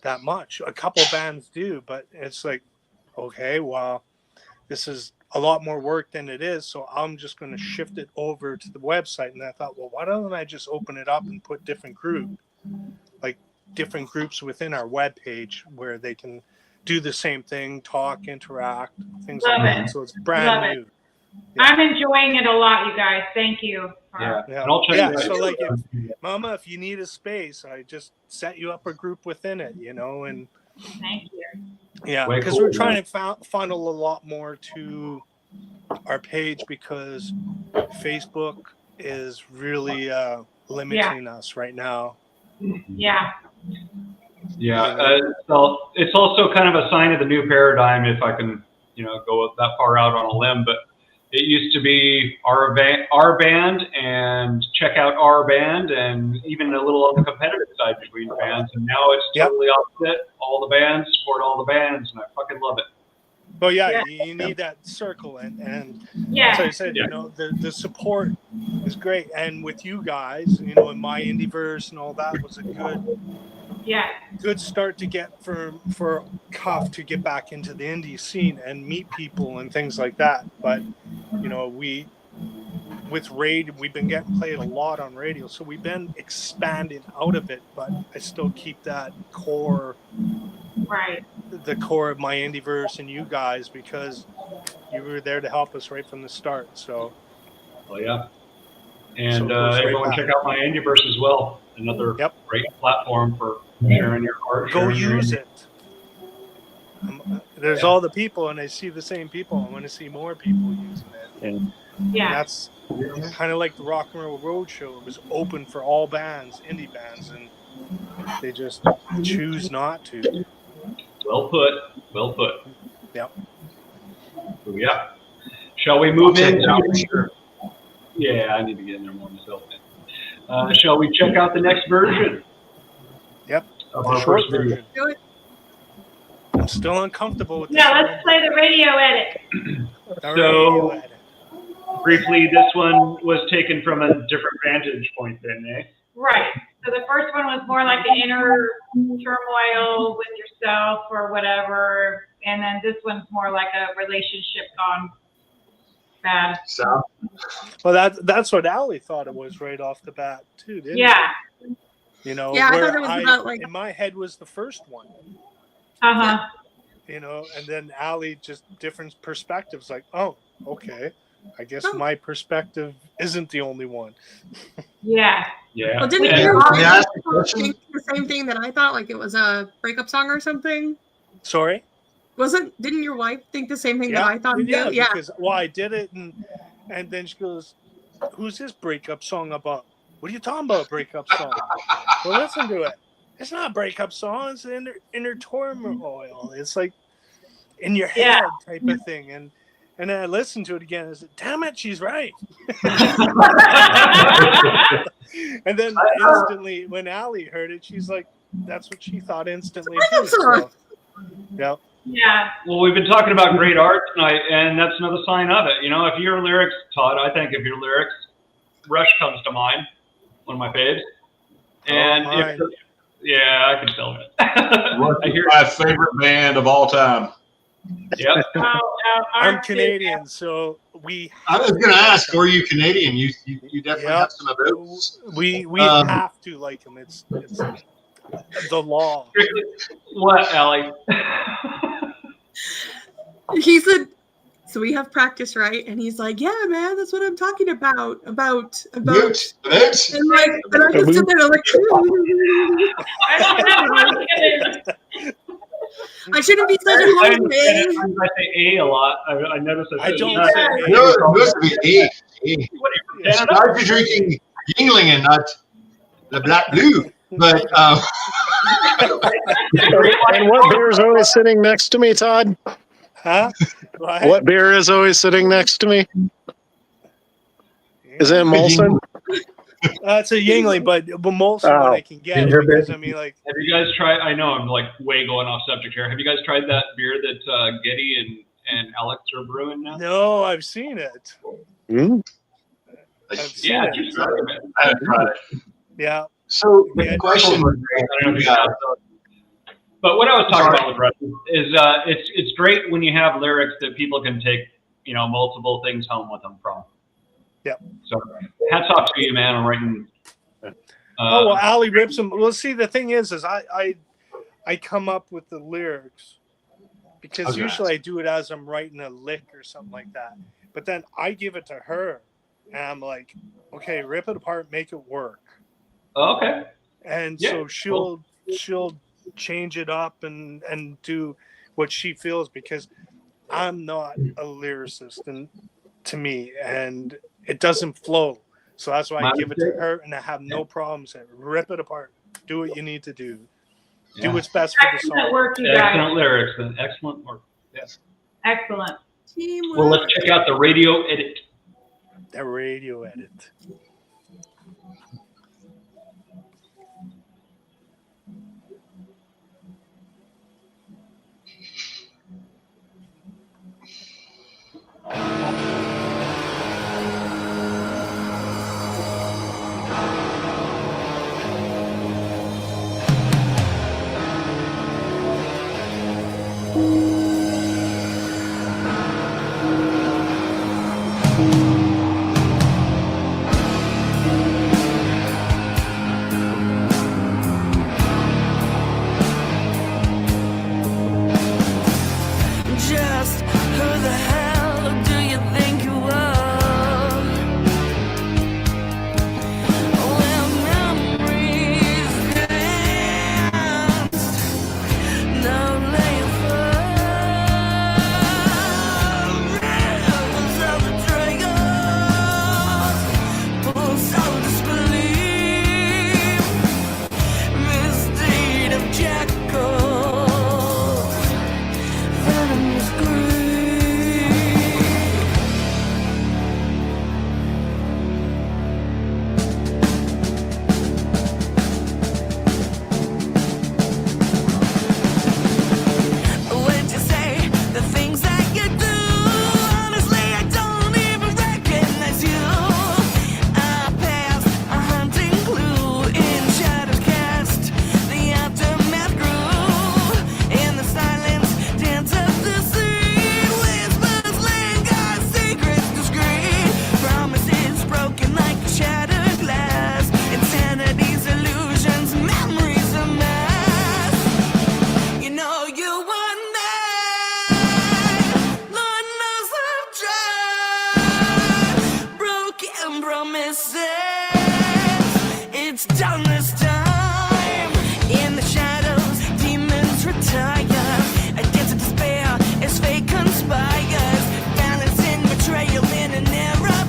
that much. A couple of bands do, but it's like, okay, well, this is a lot more work than it is, so I'm just going to shift it over to the website. And I thought, well, why don't I just open it up and put different groups within our webpage where they can do the same thing, talk, interact, things like that. So it's brand new. Yeah. I'm enjoying it a lot, you guys. Thank you. Yeah. And I'll check it out. So like, if you need a space, I just set you up a group within it, and thank you. Yeah, Way because cool, we're trying to funnel a lot more to our page, because Facebook is really limiting us right now. Yeah. Yeah. So it's also kind of a sign of the new paradigm, if I can, go that far out on a limb, but it used to be our band and check out our band, and even a little on the competitive side between bands. And now it's totally opposite. All the bands support all the bands, and I fucking love it. But you need that circle, and so I said, the support is great. And with you guys, in my Indieverse and all that was a good start to get for KuF to get back into the indie scene and meet people and things like that. But with we've been getting played a lot on radio, so we've been expanding out of it, but I still keep that core, the core of my Indieverse and you guys, because you were there to help us right from the start. So and everyone check out my Indieverse as well, another great platform for sharing your art. Go use it. There's all the people, and I see the same people. I want to see more people using it. Yeah. That's kind of like the Rock and Roll Roadshow. It was open for all bands, indie bands, and they just choose not to. Well put. Yep. So, yeah. Shall we move into? Yeah, I need to get in there more myself. Shall we check out the next version? Yep. Of The our short first video. version. I'm still uncomfortable with this. Yeah, let's play the radio edit. So, briefly, this one was taken from a different vantage point then, eh? Right. So the first one was more like an inner turmoil with yourself or whatever, and then this one's more like a relationship gone bad. So, well, that's what Ali thought it was right off the bat too, didn't Yeah. she? I thought it was about like in my head was the first one. Uh-huh. And then Ali just different perspectives, like, oh, okay, I guess my perspective isn't the only one. Yeah. Yeah. Well, didn't you think the same thing that I thought, like it was a breakup song or something? Sorry? Didn't your wife think the same thing that I thought? Yeah, because I did it, and And then she goes, "Who's this breakup song about?" "What are you talking about, breakup song?" "Well, listen to it. It's not a breakup song. It's inner turmoil. It's like in your head type of thing." And then I listened to it again. I said, "Damn it, she's right." And then instantly, when Allie heard it, she's like, "That's what she thought instantly too." So, yeah. Yeah. Well, we've been talking about great art tonight, and that's another sign of it. You know, if your lyrics, Todd, I think if your lyrics, Rush comes to mind, one of my faves. And yeah, I can tell it. Rush is my favorite band of all time. Yep. I'm Canadian, so I was going to ask, were you Canadian? You definitely have some of those. We have to like them. It's the law. What, Allie? He said, so we have practice, right? And he's like, "Yeah, man, that's what I'm talking about. And like, and I just sit there and I'm like, I shouldn't be such a home man. I say A lot. I noticed that. I don't say A. No, it must be A. Start to drinking Yingling and not the Black Blue. But and what beer is always sitting next to me, Todd? Huh? What beer is always sitting next to me? Is it Molson? It's a Yingling, but Molson one I can get because I mean, like. Have you guys tried? I know I'm like way going off subject here. Have you guys tried that beer that Getty and Alex are brewing now? No, I've seen it. Mm? I've seen it. I haven't tried it. Yeah. So the question, I don't know if you have those. But what I was talking about with Rush is it's great when you have lyrics that people can take, you know, multiple things home with them from. Yep. So hats off to you, man. I'm writing. Oh well, Allie rips them. Well, see, the thing is I come up with the lyrics because usually I do it as I'm writing a lick or something like that. But then I give it to her, and I'm like, okay, rip it apart, make it work. Okay. And so she'll change it up and do what she feels because I'm not a lyricist and to me and it doesn't flow. So that's why I give it to her and I have no problems. Rip it apart. Do what you need to do. Do what's best for the song. Excellent work, you guys. Excellent lyrics and excellent work. Yes. Excellent. Well, let's check out the radio edit. The radio edit. Just who the hell do you think you are? When memories dance, now lay rivers of the dragons, pulse of disbelief, misdeed of jackals. It's done this time. In the shadows, demons retire. Against despair, as fate conspires. Balancing betrayal in an era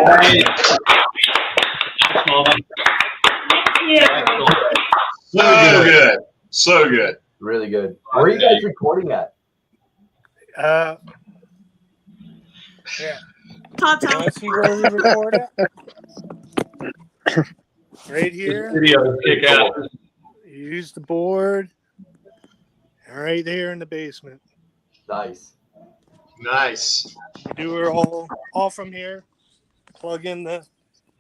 Nice. So good. So good. Really good. Where are you guys recording at? Yeah. Tata. Let's see where we record it. Right here. Video kick ass. Use the board. Right there in the basement. Nice. Nice. We do it all from here. Plug in it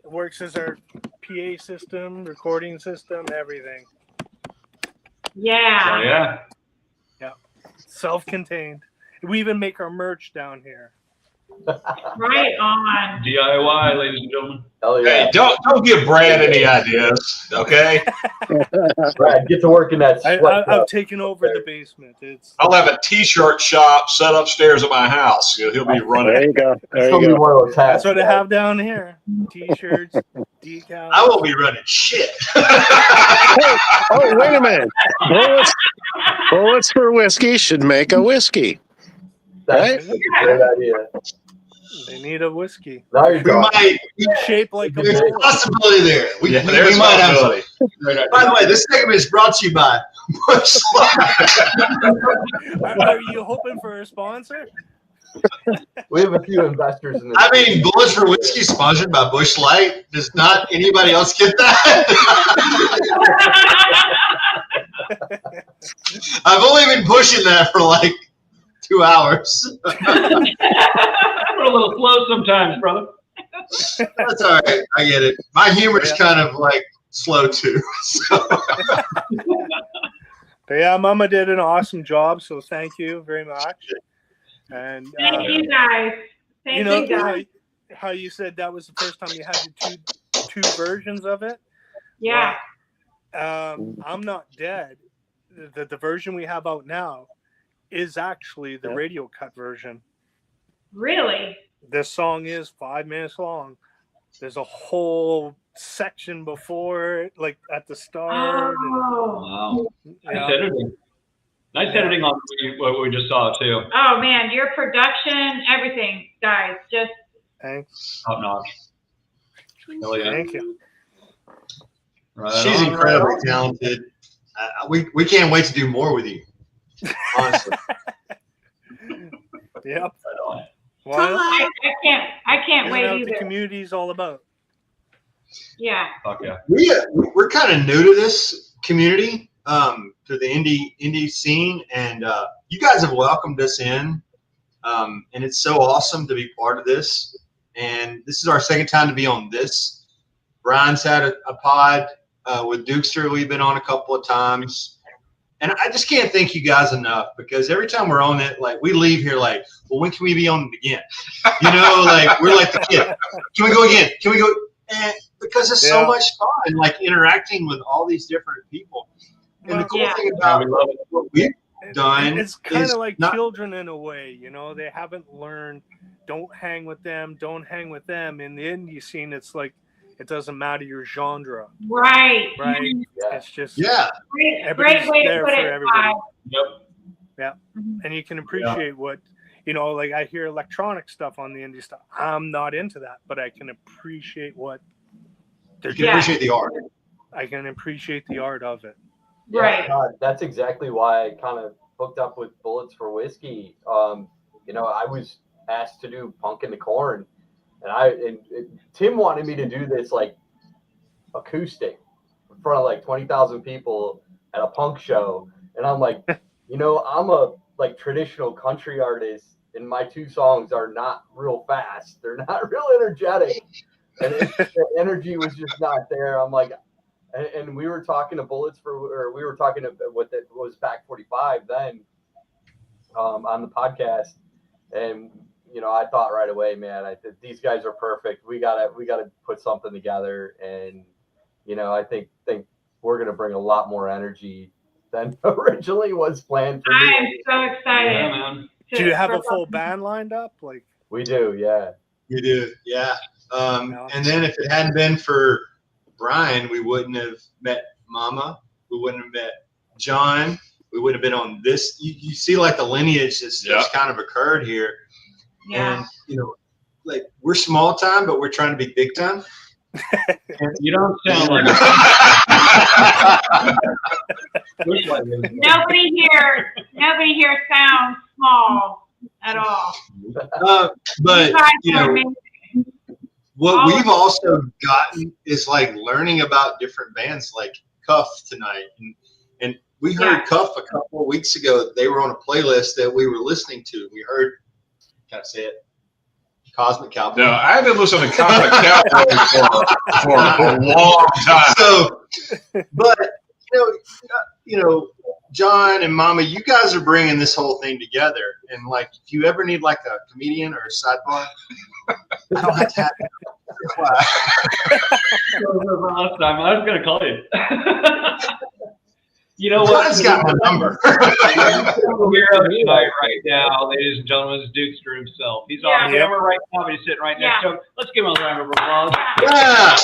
works as our PA system, recording system, everything. Yeah. Oh, yeah. Yeah. Self-contained. We even make our merch down here. Right on. DIY, ladies and gentlemen. Hell yeah. Hey, don't give Brad any ideas, okay? Brad, get to work in that sweat. I've taken over the basement. I'll have a T-shirt shop set upstairs at my house. He'll be running. There you go. There It's you gonna be go. one of those hats. That's what I have down here. T-shirts, decals. I won't be running shit. Oh, wait a minute. Bullets for whiskey should make a whiskey. That's a great idea. They need a whiskey. Now you're We talking. might. Shaped like a There's a bullet. possibility there. We There's might have. possibility. By the way, this segment is brought to you by Bush Light. Are you hoping for a sponsor? We have a few investors in this. I mean, Bullets for Whiskey sponsored by Bush Light. Does not anybody else get that? I've only been pushing that for like 2 hours. We're a little slow sometimes, brother. That's all right. I get it. My humor is kind of like slow too. So. But yeah, Mama did an awesome job, so thank you very much. And Thank you guys. Thank you know you guys. how you said that was the first time you had the two versions of it. Yeah. I'm Not Dead. The version we have out now is actually the radio cut version. Really? This song is 5 minutes long. There's a whole section before it, like at the start. Oh. Wow. Nice editing. Nice editing on what we just saw, too. Oh, man. Your production, everything, guys. Just. Thanks. Top notch. Hell yeah. Thank you. Right She's on, incredibly right on. talented. We can't wait to do more with you. Honestly. Yep. Right on. Well, I can't you wait know what the either. community is all about. Yeah. Fuck yeah. We're kind of new to this community, to the indie scene, and you guys have welcomed us in, and it's so awesome to be part of this. And this is our second time to be on this. Brian's had a pod with Dukester. We've been on a couple of times. And I just can't thank you guys enough, because every time we're on it, like, we leave here like, well, when can we be on it again? You know, like, we're like the kid. Can we go again? Can we go? Because it's so much fun, like, interacting with all these different people. And the cool thing about what we've done It's kind is of like not, children in a way, you know. They haven't learned, don't hang with them, don't hang with them. In the indie scene, it's like, it doesn't matter your genre. Right. Right. Yeah. It's just Great everybody's way to there put for it, everybody. Todd. Yep. Yeah. And you can appreciate what, you know, like, I hear electronic stuff on the indie stuff. I'm not into that, but I can appreciate what they're you can doing. appreciate the art. I can appreciate the art of it. Yeah, Right. God, that's exactly why I kind of hooked up with Bullets for Whiskey. You know, I was asked to do Punk in the Corn, and Tim wanted me to do this like acoustic in front of like 20,000 people at a punk show, and I'm like, you know, I'm a like traditional country artist, and my two songs are not real fast. They're not real energetic, and the energy was just not there. I'm like. And we were talking to we were talking to what was Back 45 then on the podcast, and you know, I thought right away, man, these guys are perfect. We gotta put something together, and you know, I think we're gonna bring a lot more energy than originally was planned for me. I am so excited. Yeah, man. Do you have a full band lined up? Like, We do, yeah. We do, yeah. And then if it hadn't been for Brian, we wouldn't have met Mama. We wouldn't have met John. We wouldn't have been on this. You see, like, the lineage that's just kind of occurred here. Yeah. And, you know, like we're small time, but we're trying to be big time. You don't sound like it. Nobody here sounds small at all. But You guys you are know, amazing. what All we've of also gotten is like learning about different bands like KuF tonight. And we heard KuF a couple of weeks ago. They were on a playlist that we were listening to. We heard, can I say it? Cosmic Cowboy. No, I've been listening to Cosmic Cowboy for a long time. So, but you know, John and Mama, you guys are bringing this whole thing together. And like, if you ever need like a comedian or a sidebar, I don't have to have it. Last time I was going to call you. You know what? John's got my number. We're up tonight right now, ladies and gentlemen, is Dukester himself. He's off camera right now, but he's sitting right next to him. Let's give him a round of applause. Yeah.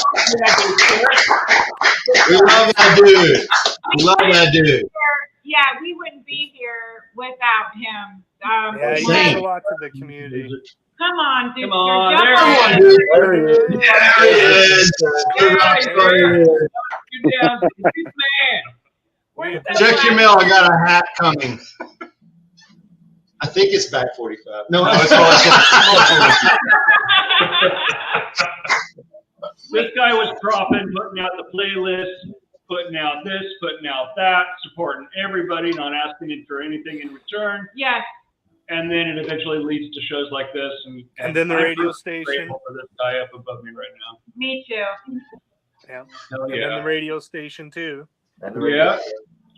We love that dude. We love that dude. Yeah, we wouldn't be here without him. Yeah, he Same. means a lot to the community. Come on, dude. Come on, You're there jumping. There he is. You're down. Good man. Check your mail. I got a hat coming. I think it's back 45. No, it's This guy was dropping, putting out the playlist, putting out this, putting out that, supporting everybody, not asking for anything in return. Yes. And then it eventually leads to shows like this. And then the I'm radio really station. grateful for this guy up above me right now. Me too. Yeah. Hell And yeah. then the radio station too. Yeah.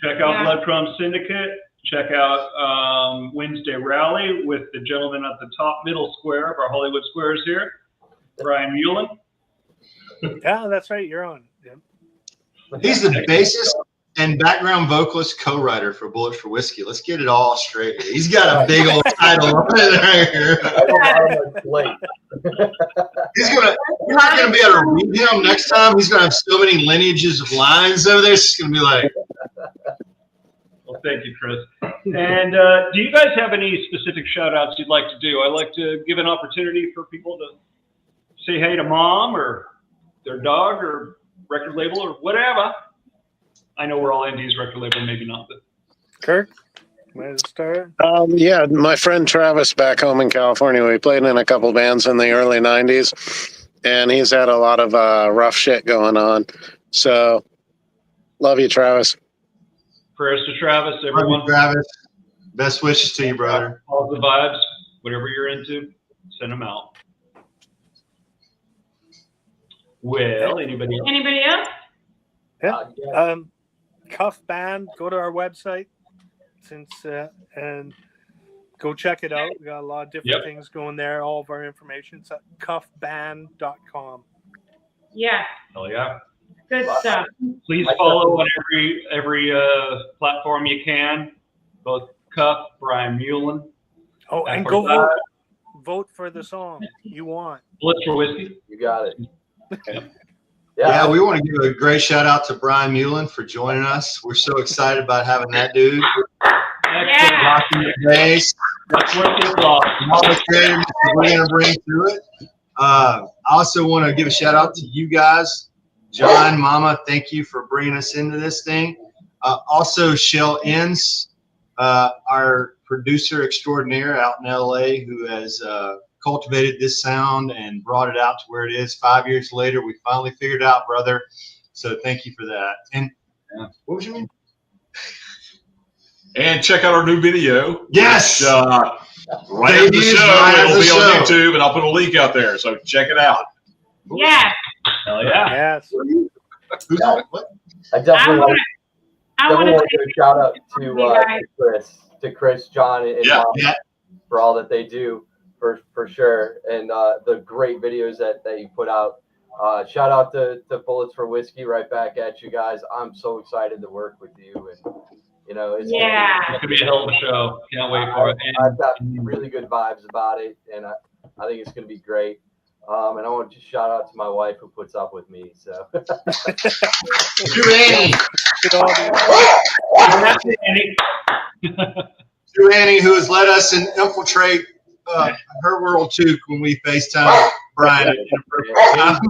Check out Yeah. Blood Crumb Syndicate. Check out Wednesday Rally with the gentleman at the top middle square of our Hollywood Squares here, Brian Mullen. Yeah, that's right. You're on. Yeah. He's the bassist and background vocalist co-writer for Bullets for Whiskey. Let's get it all straight here. He's got a big old title on it right here. You're not gonna be able to read him next time. He's gonna have so many lineages of lines over there. It's just gonna be like. Well, thank you, Chris. And do you guys have any specific shout outs you'd like to do? I like to give an opportunity for people to say hey to mom or their dog or record label or whatever. I know we're all Indies record label, maybe not, but Kirk, want to start? Yeah, my friend Travis back home in California, we played in a couple bands in the early 90s, and he's had a lot of rough shit going on. So, love you, Travis. prayers to Travis, everyone. Love you, Travis. Best wishes to you, brother. All the vibes, whatever you're into, send them out. Well, anybody else? Anybody else? Yeah. KuF Band. Go to our website and go check it out. We got a lot of different things going there. All of our information. It's at kufband.com. Yeah. Hell yeah. Good stuff. Please follow on every platform you can. Both KuF, Brian Mullen. Oh, and go vote for the song you want. Bullets for Whiskey. You got it. Yeah, we want to give a great shout out to Brian Mullen for joining us. We're so excited about having that dude. Excellent. Rocking the bass. That's worth the applause. And all the creativeness that we're going to bring to it. I also want to give a shout out to you guys. John, Mama, thank you for bringing us into this thing. Also, Shell Inns, our producer extraordinaire out in LA, who has cultivated this sound and brought it out to where it is. 5 years later, we finally figured it out, brother. So thank you for that. And what was your name? And check out our new video. Yes. Which, right after the show, it'll be on YouTube, and I'll put a link out there. So check it out. Yes. Hell yeah. Yes. Who's on what? I definitely want to give a shout out to Chris, John, and Mom for all that they do, for sure, and the great videos that they put out. Shout out to Bullets for Whiskey, right back at you guys. I'm so excited to work with you, and you know, it's gonna be a hell of a show. Can't wait for it. I've got really good vibes about it, and I think it's gonna be great. And I want to just shout out to my wife who puts up with me. So, To Annie. To Annie, who has let us infiltrate her world too when we FaceTime Brian at inappropriate times.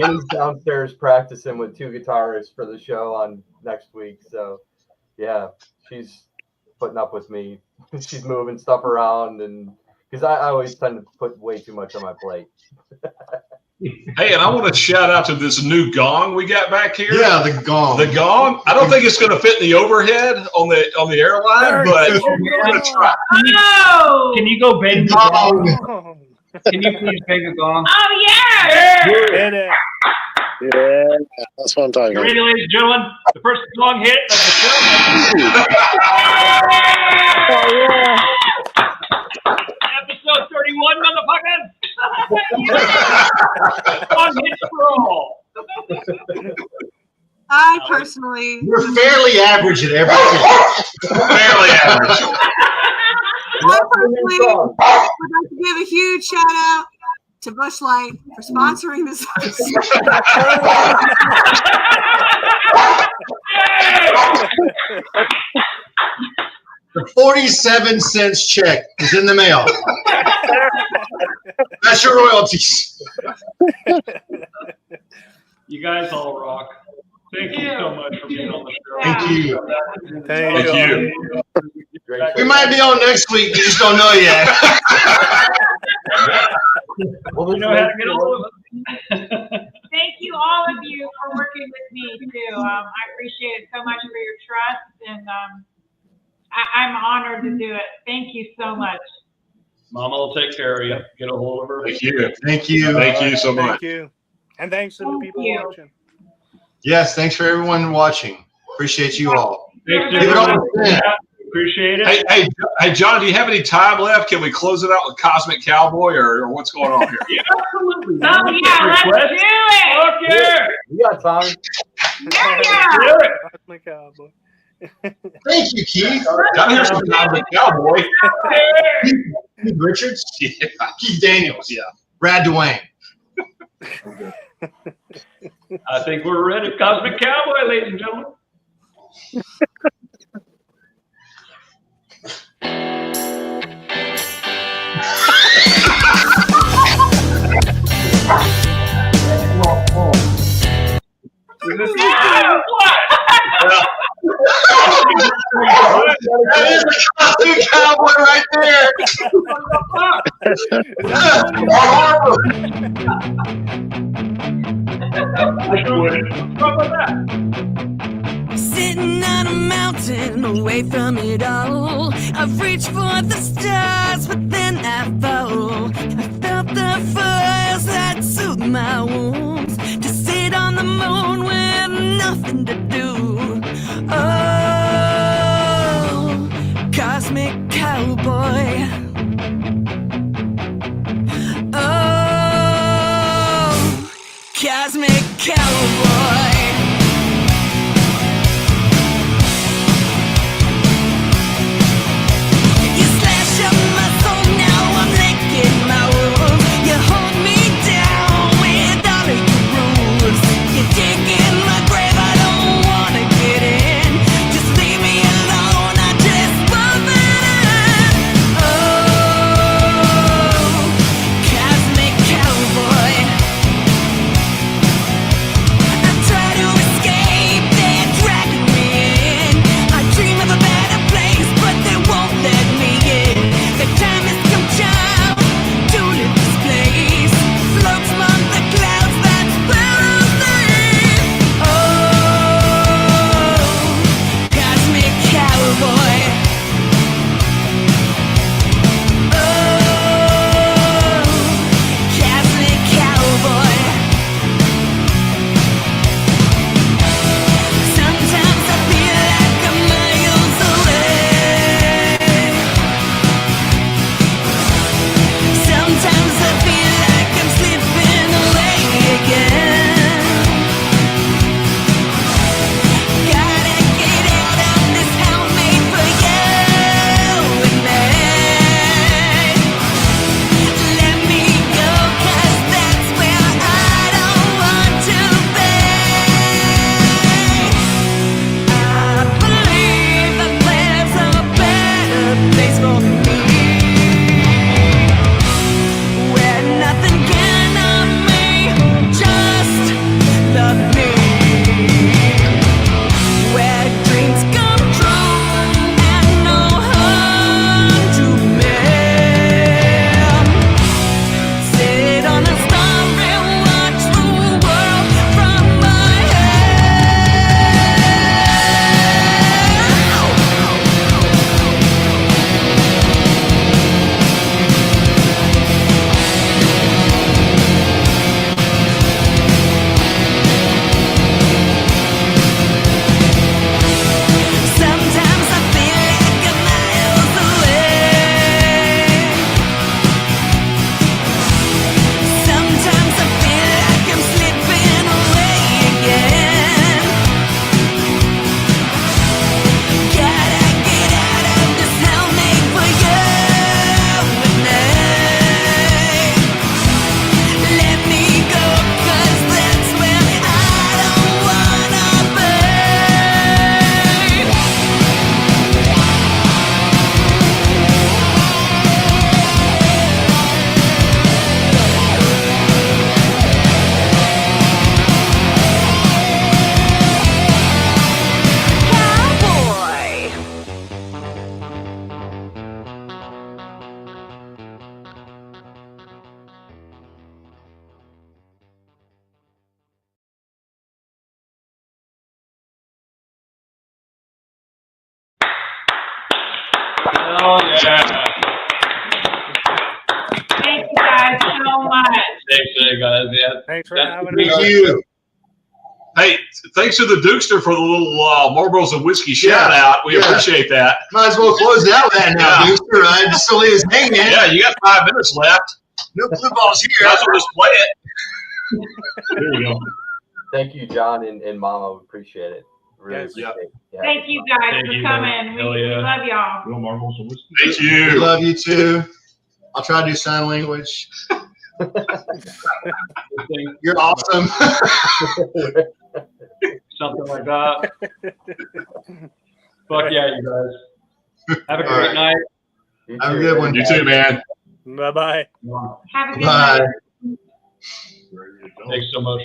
And he's downstairs practicing with 2 guitarists for the show on next week. So, yeah, she's putting up with me. She's moving stuff around, and because I always tend to put way too much on my plate. Hey, and I want to shout out to this new gong we got back here. Yeah, the gong. The gong. I don't think it's going to fit in the overhead on the airline, but we're going to try. Oh! Can you go bang the gong? Can you please bang a gong? Oh, yeah! Hit it. Yeah, that's what I'm talking about. Ready, ladies and gentlemen, the first gong hit of the show. Oh, yeah. Episode 31, motherfuckers! Gong hits for all. I personally. We're fairly average at everything. Fairly average. I personally would like to give a huge shout out to Busch Light for sponsoring this episode. The 47-cent check is in the mail. That's your royalties. You guys all rock. Thank you so much for being on the show. Thank you. Thank you. We might be on next week. You just don't know yet. Well, You know how to get a hold of us. Thank you, all of you, for working with me, too. I appreciate it so much for your trust, and I'm honored to do it. Thank you so much. Mama will take care of you. Get a hold of her. Thank you. Thank you. Thank you so much. Thank you. And thanks to the people you. watching. Yes, thanks for everyone watching. Appreciate you all. Thanks, Give it all everyone. to Appreciate it. Hey, John, do you have any time left? Can we close it out with Cosmic Cowboy, or what's going on here? Yeah, absolutely. Oh, yeah, let's do it. Fuck yeah. You got time. Yeah. Do it. My cowboy. Thank you, Keith. Down here's some Cosmic Cowboy. Keith Richards. Yeah. Keith Daniels. Yeah. Brad Dwayne. I think we're ready. Cosmic Cowboy, ladies and gentlemen. That is the Cosmic Cowboy right there. Sitting on a mountain away from it all. I've reached for the stars, but then I fall. I felt the fires that soothe my wounds. To sit on the moon with nothing to do. Oh, Cosmic Cowboy. Oh, Cosmic Cowboy. You slash up my soul, now I'm licking my wounds. You hold me down with all of your rules. You dig in my grave, I don't wanna get in. Just leave me alone, I just won't fit in. Oh, Cosmic Cowboy. I Thanks, guys. Yeah. Thanks for That's having the us. Thank you. Hey, thanks to the Dukester for the little Marlboros and whiskey shout out. We appreciate that. Might as well close it out with that now, Yeah. Deucer, right? Just to leave us hanging. Yeah, you got 5 minutes left. No blue balls here. Might as well just play it. There you go. Thank you, John and Mama. We appreciate it. Really Yes. appreciate it. Yeah. Thank you guys Thank for you, coming. Hell We yeah. love y'all. Real marbles and whiskey. Thank We you. love you too. I'll try to do sign language. You're awesome. Something like that. Fuck yeah, you guys. Have a All great right. night. You Have a too. good one. You too, man. Bye bye. Have a good Bye. night. Ready to go. Thanks so much.